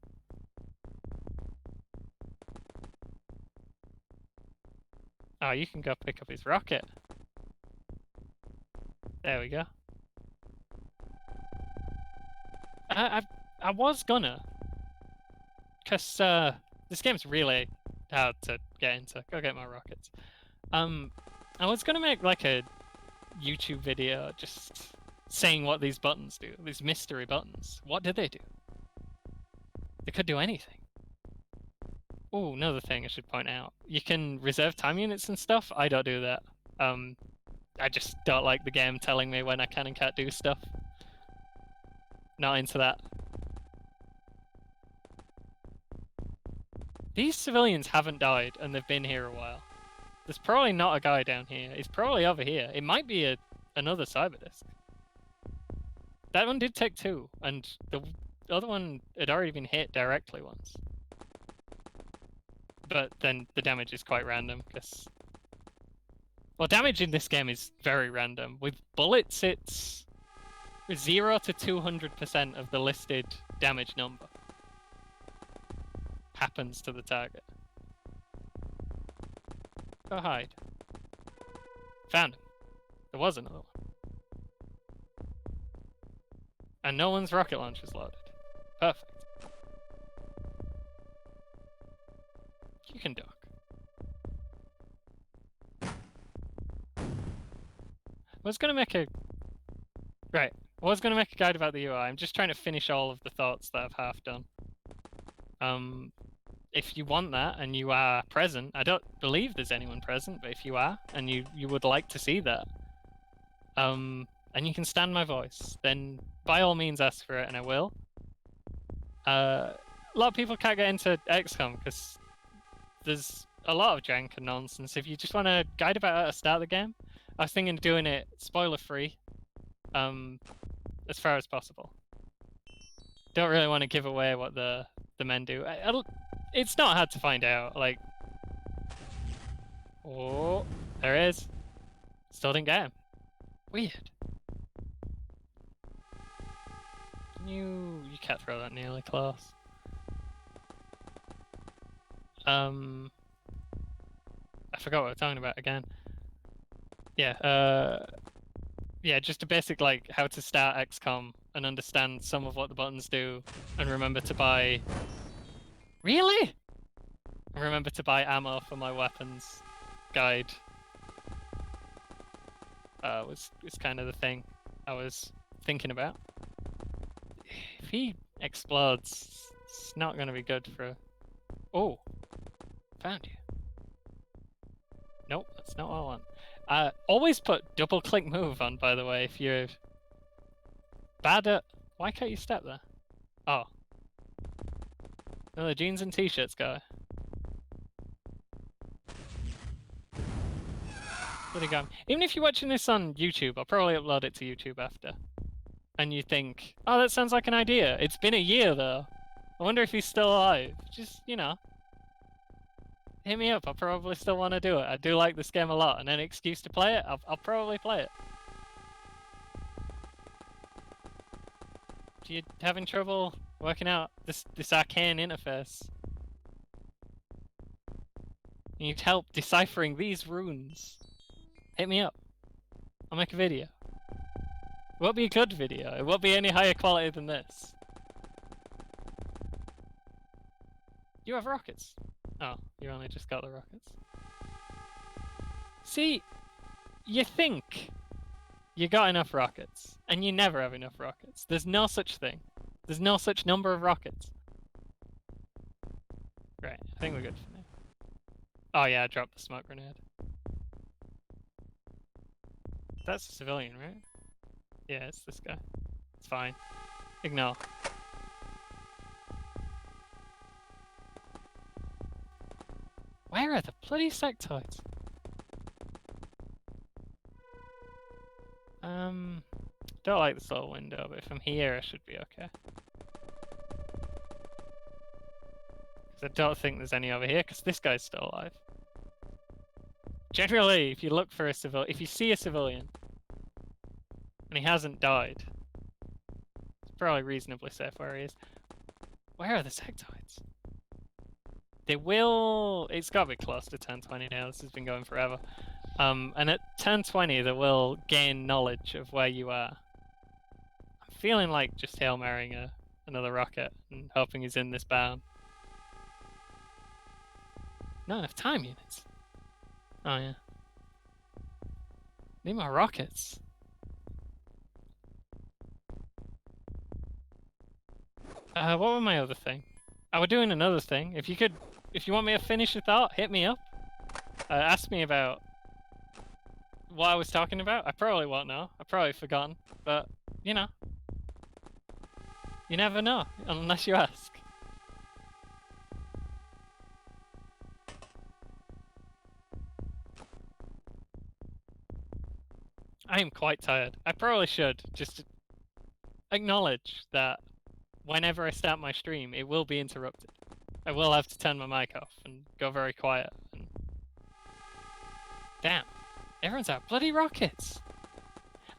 Oh, you can go pick up his rocket. There we go. I was gonna, cause this game's really hard to get into. Go get my rockets. I was gonna make like a YouTube video just saying what these buttons do. These mystery buttons. What do they do? They could do anything. Oh, another thing I should point out. You can reserve time units and stuff. I don't do that. I just don't like the game telling me when I can and can't do stuff. Not into that. These civilians haven't died and they've been here a while. There's probably not a guy down here. He's probably over here. It might be another cyberdisk. That one did take 2, and the other one had already been hit directly once. But then the damage is quite random, because... Well, damage in this game is very random. With bullets, it's 0 to 200% of the listed damage number happens to the target. Go hide. Found him. There was another one. And no one's rocket launcher's loaded. Perfect. You can duck. I was gonna make a... Right. I was gonna make a guide about the UI. I'm just trying to finish all of the thoughts that I've half done. If you want that and you are present, I don't believe there's anyone present, but if you are and you would like to see that, and you can stand my voice, then by all means ask for it and I will. A lot of people can't get into XCOM because there's a lot of jank and nonsense. If you just want a guide about how to start the game, I was thinking of doing it spoiler free, as far as possible. don't really want to give away what the men do. It's not hard to find out. Like, oh, there it is. Still didn't get him. Weird. You can't throw that nearly close. I forgot what we were talking about again. Yeah, yeah, just a basic like how to start XCOM and understand some of what the buttons do, and remember to buy. Really? And remember to buy ammo for my weapons guide. Was kind of the thing I was thinking about. If he explodes, it's not going to be good for. Oh, found you. Nope, that's not what I want. Always put double click move on, by the way, if you're bad at. Why can't you step there? Oh. Another jeans and t-shirts guy. Bloody gum. Even if you're watching this on YouTube, I'll probably upload it to YouTube after. And you think, oh, that sounds like an idea. It's been a year though. I wonder if he's still alive. Just, you know. Hit me up, I'll probably still want to do it. I do like this game a lot, and any excuse to play it, I'll probably play it. Do you having trouble working out this arcane interface? You need help deciphering these runes. Hit me up. I'll make a video. It won't be a good video. It won't be any higher quality than this. You have rockets. Oh, you only just got the rockets. See, you think you got enough rockets, and you never have enough rockets. There's no such thing. There's no such number of rockets. Right, I think we're good for now. Oh yeah, I dropped the smoke grenade. That's a civilian, right? Yeah, it's this guy. It's fine. Ignore. Where are the bloody sectoids? Don't like this little window, but if I'm here, I should be okay. Because I don't think there's any over here, because this guy's still alive. Generally, if you look for a civilian, if you see a civilian, and he hasn't died, it's probably reasonably safe where he is. Where are the sectoids? They will. It's got to be close to 1020 now. This has been going forever. And at 1020, they will gain knowledge of where you are. I'm feeling like just Hail Marying another rocket and hoping he's in this bound. Not enough time units. Oh, yeah. Need more rockets. What was my other thing? Oh, we're doing another thing. If you want me to finish your thought, hit me up. Ask me about what I was talking about. I probably won't know. I've probably forgotten. But, you know. You never know, unless you ask. I am quite tired. I probably should just acknowledge that whenever I start my stream, it will be interrupted. I will have to turn my mic off and go very quiet. And... Damn, everyone's out bloody rockets.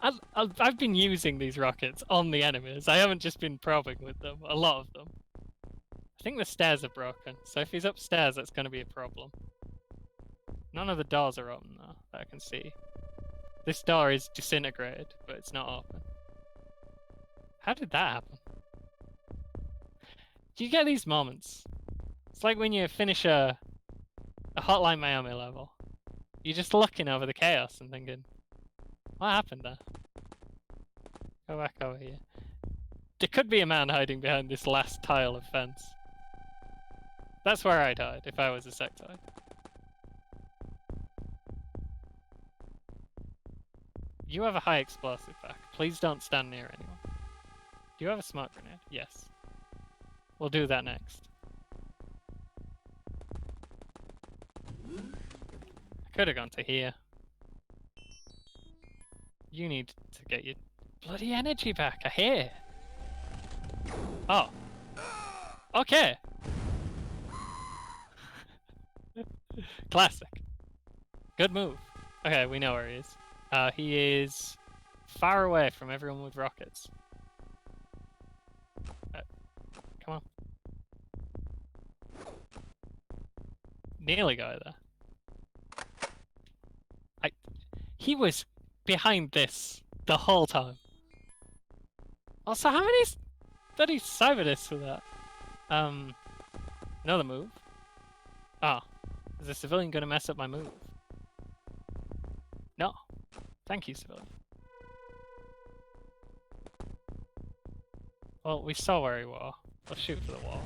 I've been using these rockets on the enemies. I haven't just been probing with them. A lot of them. I think the stairs are broken, so if he's upstairs, that's going to be a problem. None of the doors are open though, that I can see. This door is disintegrated, but it's not open. How did that happen? Do you get these moments? It's like when you finish a Hotline Miami level. You're just looking over the chaos and thinking, what happened there? Go back over here. There could be a man hiding behind this last tile of fence. That's where I'd hide if I was a sectoid. You have a high explosive pack. Please don't stand near anyone. Do you have a smoke grenade? Yes. We'll do that next. I could have gone to here. You need to get your bloody energy back. I hear. Oh. Okay. Classic. Good move. Okay, we know where he is. He is far away from everyone with rockets. Come on. Nearly got it there. He was behind this the whole time. Also, how many bloody cyberdiscs for that? Another move. Ah, is the civilian gonna mess up my move? No. Thank you, civilian. Well, we saw where he was. Let's shoot for the wall.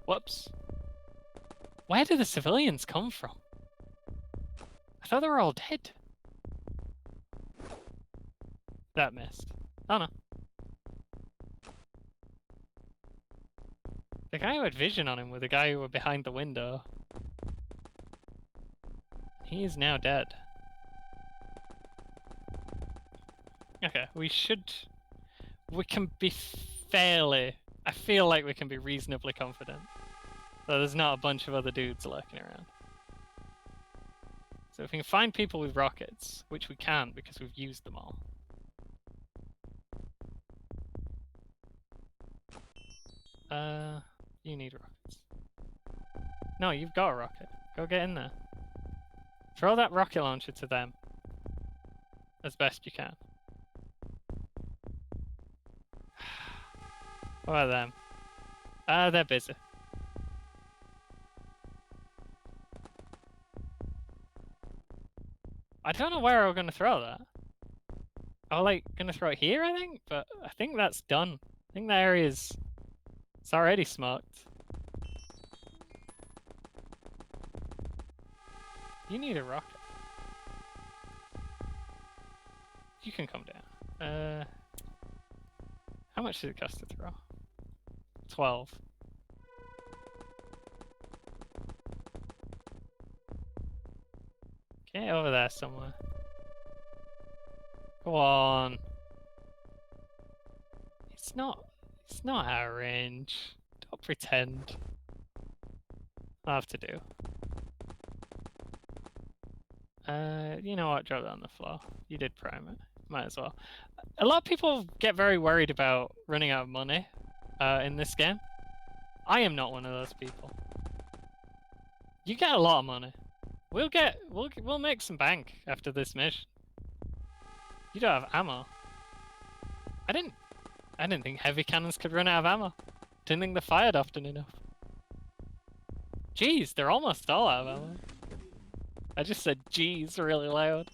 Whoops. Where did the civilians come from? I thought they were all dead. That missed. Oh no. The guy who had vision on him was the guy who was behind the window. He is now dead. Okay, we can be fairly... I feel like we can be reasonably confident that there's not a bunch of other dudes lurking around. So if we can find people with rockets, which we can't because we've used them all. You need rockets. No, you've got a rocket. Go get in there. Throw that rocket launcher to them. As best you can. What about them? They're busy. I don't know where we're going to throw that. I'm like going to throw it here, I think, but I think that's done. I think the area's... It's already smoked. You need a rocket. You can come down. How much does it cost to throw? 12. Okay, over there somewhere. Go on. It's not our range. Don't pretend. I'll have to do. You know what? Drop that on the floor. You did prime it. Might as well. A lot of people get very worried about running out of money in this game. I am not one of those people. You get a lot of money. We'll make some bank after this mission. You don't have ammo. I didn't think heavy cannons could run out of ammo. Didn't think they're fired often enough. Jeez, they're almost all out of ammo. I just said jeez really loud.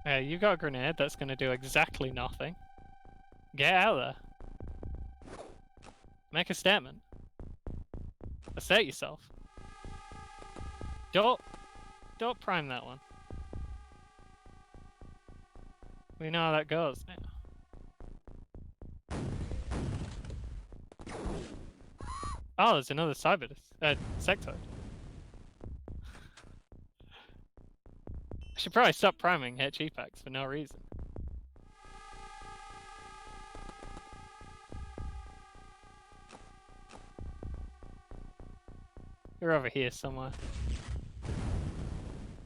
You got a grenade that's gonna do exactly nothing. Get out of there. Make a statement. Assert yourself. Don't prime that one. We know how that goes now. Oh, there's another sectoid. I should probably stop priming HE packs for no reason. You're over here somewhere.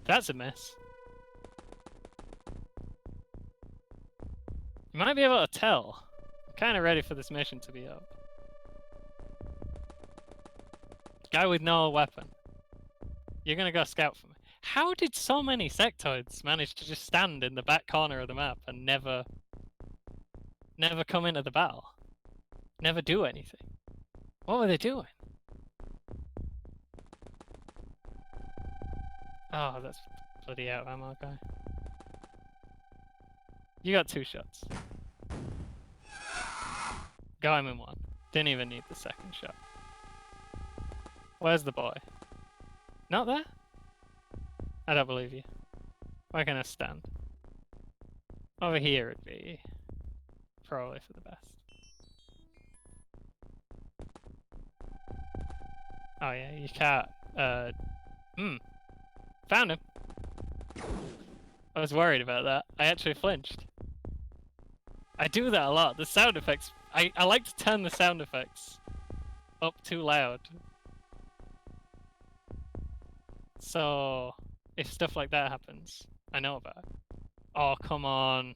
That's a mess. You might be able to tell. I'm kind of ready for this mission to be up. Guy with no weapon. You're gonna go scout for me. How did so many sectoids manage to just stand in the back corner of the map and never come into the battle? Never do anything. What were they doing? Oh, that's bloody out of ammo guy. You got 2 shots. Got him in 1. Didn't even need the second shot. Where's the boy? Not there? I don't believe you. Where can I stand? Over here would be probably for the best. Oh yeah, you can't. Found him. I was worried about that. I actually flinched. I do that a lot. The sound effects, I like to turn the sound effects up too loud. So, if stuff like that happens, I know about it. Oh, come on.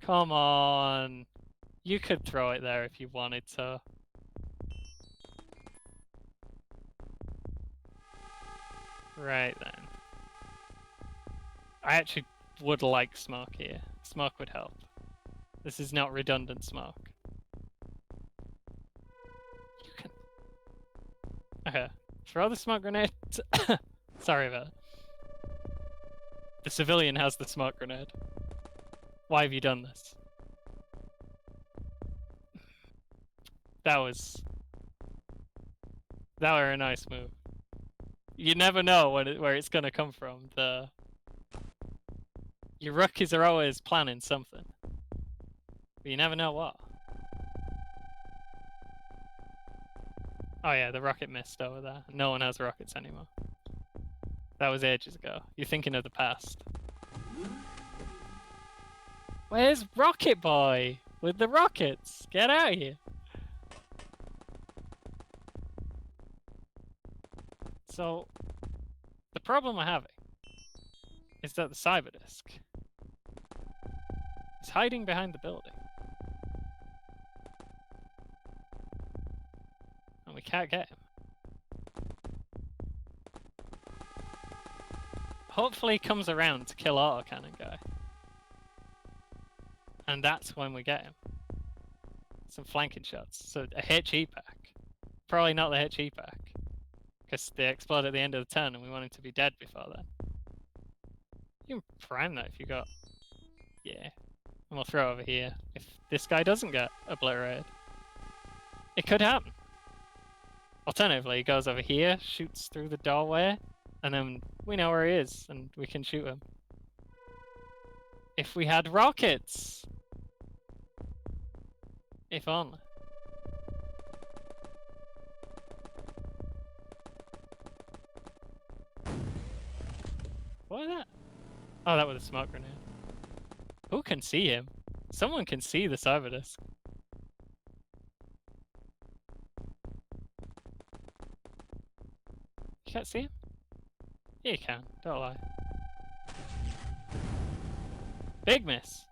Come on. You could throw it there if you wanted to. Right then. I actually would like smoke here. Smoke would help. This is not redundant smoke. You can... Okay. Throw the smoke grenade. Sorry about it. The civilian has the smoke grenade. Why have you done this? That were a nice move. You never know where it's gonna come from. Your rookies are always planning something, but you never know what. Oh yeah, the rocket missed over there. No one has rockets anymore. That was ages ago. You're thinking of the past. Where's Rocket Boy with the rockets? Get out of here. So, the problem we're having is that the cyberdisk is hiding behind the building. And we can't get him. Hopefully he comes around to kill autocannon guy. And that's when we get him. Some flanking shots. So a HE pack. Probably not the HE pack. Because they explode at the end of the turn and we want him to be dead before then. You can prime that if you got... Yeah. And we'll throw it over here. If this guy doesn't get obliterated. It could happen. Alternatively, he goes over here, shoots through the doorway, and then we know where he is, and we can shoot him. If we had rockets! If only. What was that? Oh, that was a smoke grenade. Who can see him? Someone can see the cyberdisk. You can't see him? Yeah, you can. Don't lie. Big miss.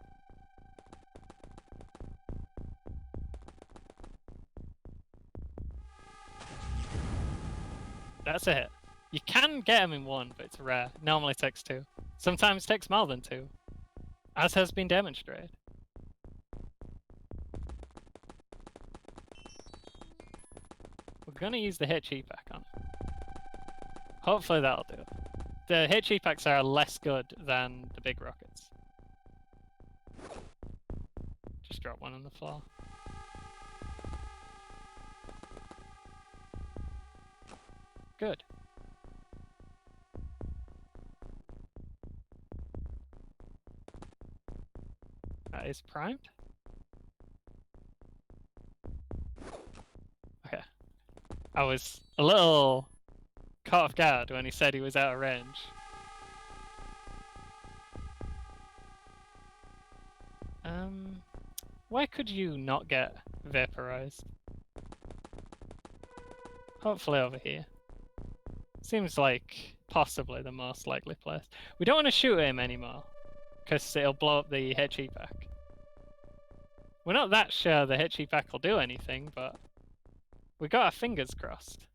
That's a hit. You can get him in one, but it's rare. Normally takes two. Sometimes takes more than two. As has been demonstrated. We're gonna use the HE pack on it. Hopefully that'll do it. The HE packs are less good than the big rockets. Just drop one on the floor. Good. That is primed. Okay. I was a little caught off guard when he said he was out of range. Why could you not get vaporized? Hopefully over here. Seems like possibly the most likely place. We don't want to shoot him anymore, because it'll blow up the HE pack. We're not that sure the HE pack will do anything, but we got our fingers crossed.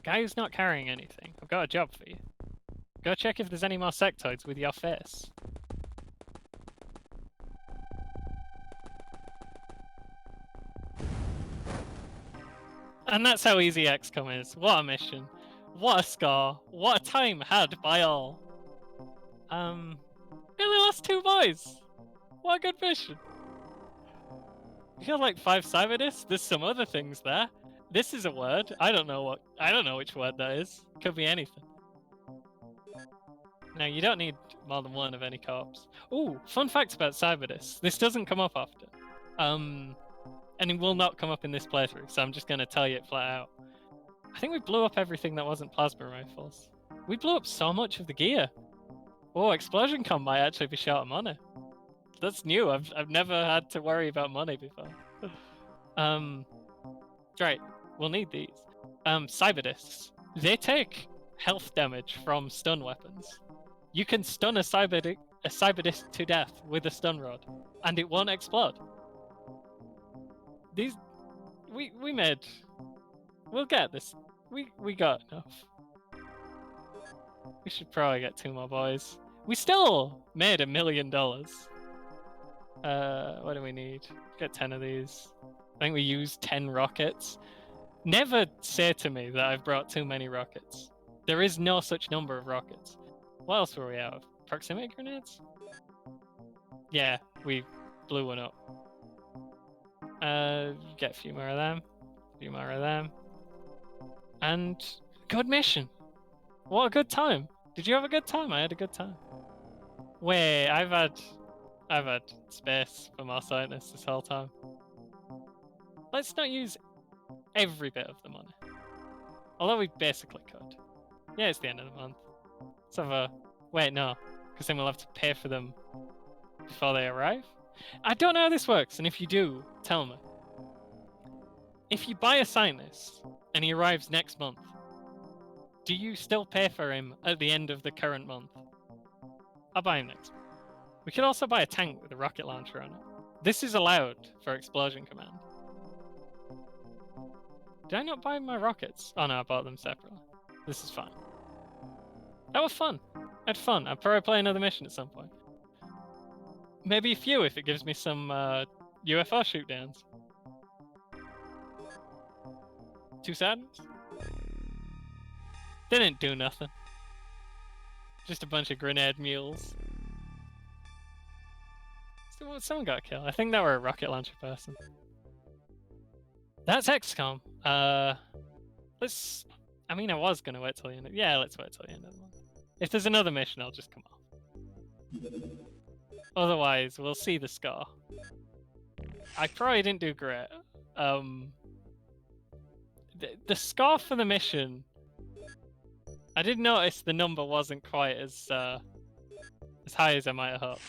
Guy who's not carrying anything, I've got a job for you. Go check if there's any more sectoids with your face. And that's how easy XCOM is. What a mission. What a score. What a time had by all. Only lost 2 boys. What a good mission. You got like 5 cyberdisks? There's some other things there. This is a word. I don't know which word that is. Could be anything. Now you don't need more than one of any corpse. Ooh, fun fact about cyberdisks. This doesn't come up often. And it will not come up in this playthrough, so I'm just going to tell you it flat out. I think we blew up everything that wasn't plasma rifles. We blew up so much of the gear. Oh, Xplosion Con might actually be short of money. That's new. I've never had to worry about money before. Right. We'll need these. Cyber discs. They take health damage from stun weapons. You can stun a cyber disc to death with a stun rod, and it won't explode. These we made. We'll get this. We got enough. We should probably get 2 more boys. We still made $1 million. What do we need? Get 10 of these. I think we used 10 rockets. Never say to me that I've brought too many rockets. There is no such number of rockets. What else were we out of? Proximity grenades? Yeah, we blew one up. Get a few more of them. A few more of them. And good mission. What a good time. Did you have a good time? I had a good time. Wait, I've had space for more scientists this whole time. Let's not use every bit of the money. Although we basically could. Yeah, it's the end of the month. Let's have a... Wait, no. Because then we'll have to pay for them before they arrive. I don't know how this works, and if you do, tell me. If you buy a scientist and he arrives next month, do you still pay for him at the end of the current month? I'll buy him next month. We could also buy a tank with a rocket launcher on it. This is allowed for Xplosion Command. Did I not buy my rockets? Oh no, I bought them separately. This is fine. That was fun. I had fun. I'll probably play another mission at some point. Maybe a few if it gives me some UFO shoot downs. 2 Saturns? They didn't do nothing. Just a bunch of grenade mules. Someone got killed. I think they were a rocket launcher person. That's XCOM. Let's... I mean, I was going to wait till the end of... Yeah, let's wait till the end of the month. If there's another mission, I'll just come off. Otherwise, we'll see the score. I probably didn't do great. The score for the mission... I did notice the number wasn't quite as high as I might have hoped.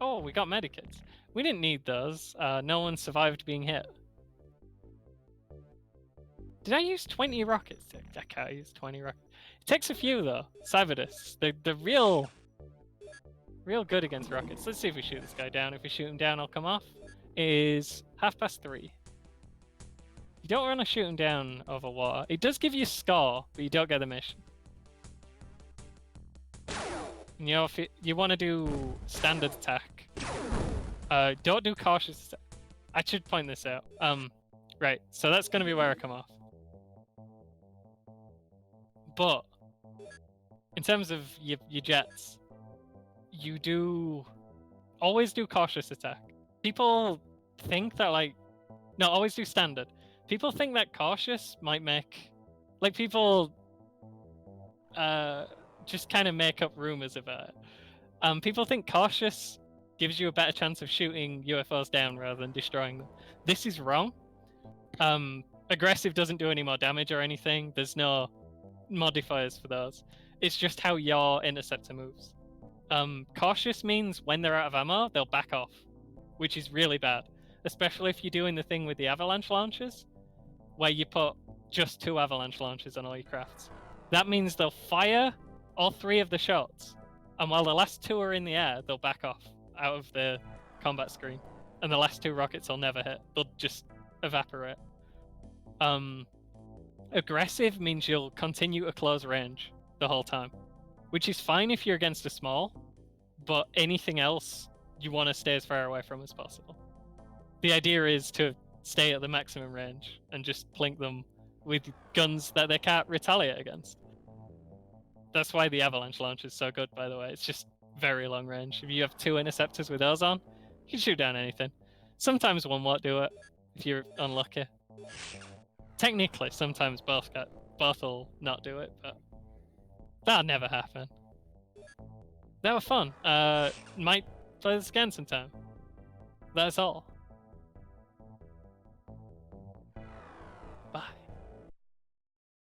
Oh, we got medikits. We didn't need those. No one survived being hit. Did I use 20 rockets? I can't use 20 rockets. It takes a few though. Cyber discs. They're real good against rockets. Let's see if we shoot this guy down. If we shoot him down, I'll come off. It is 3:30. You don't want to shoot him down over water. It does give you a score, but you don't get the mission. And you know, if you want to do standard attack, don't do cautious attack. I should point this out. Right, so that's going to be where I come off. But in terms of your jets, you always do cautious attack. People think that always do standard. People think that cautious might make, people just kind of make up rumors about it. People think cautious gives you a better chance of shooting UFOs down rather than destroying them. This is wrong. Aggressive doesn't do any more damage or anything. There's no modifiers for those. It's just how your interceptor moves. Cautious means when they're out of ammo, they'll back off, which is really bad, especially if you're doing the thing with the avalanche launchers, where you put just 2 avalanche launchers on all your crafts. That means they'll fire all 3 of the shots, and while the last 2 are in the air, they'll back off out of the combat screen, and the last 2 rockets will never hit. They'll just evaporate. Aggressive means you'll continue to close range the whole time, which is fine if you're against a small, but anything else you want to stay as far away from as possible. The idea is to stay at the maximum range and just plink them with guns that they can't retaliate against. That's why the avalanche launch is so good, by the way. It's just very long range. If you have 2 interceptors with those on, you can shoot down anything. Sometimes one won't do it if you're unlucky. Technically, sometimes both will not do it, but that'll never happen. That was fun. Might play this again sometime. That's all.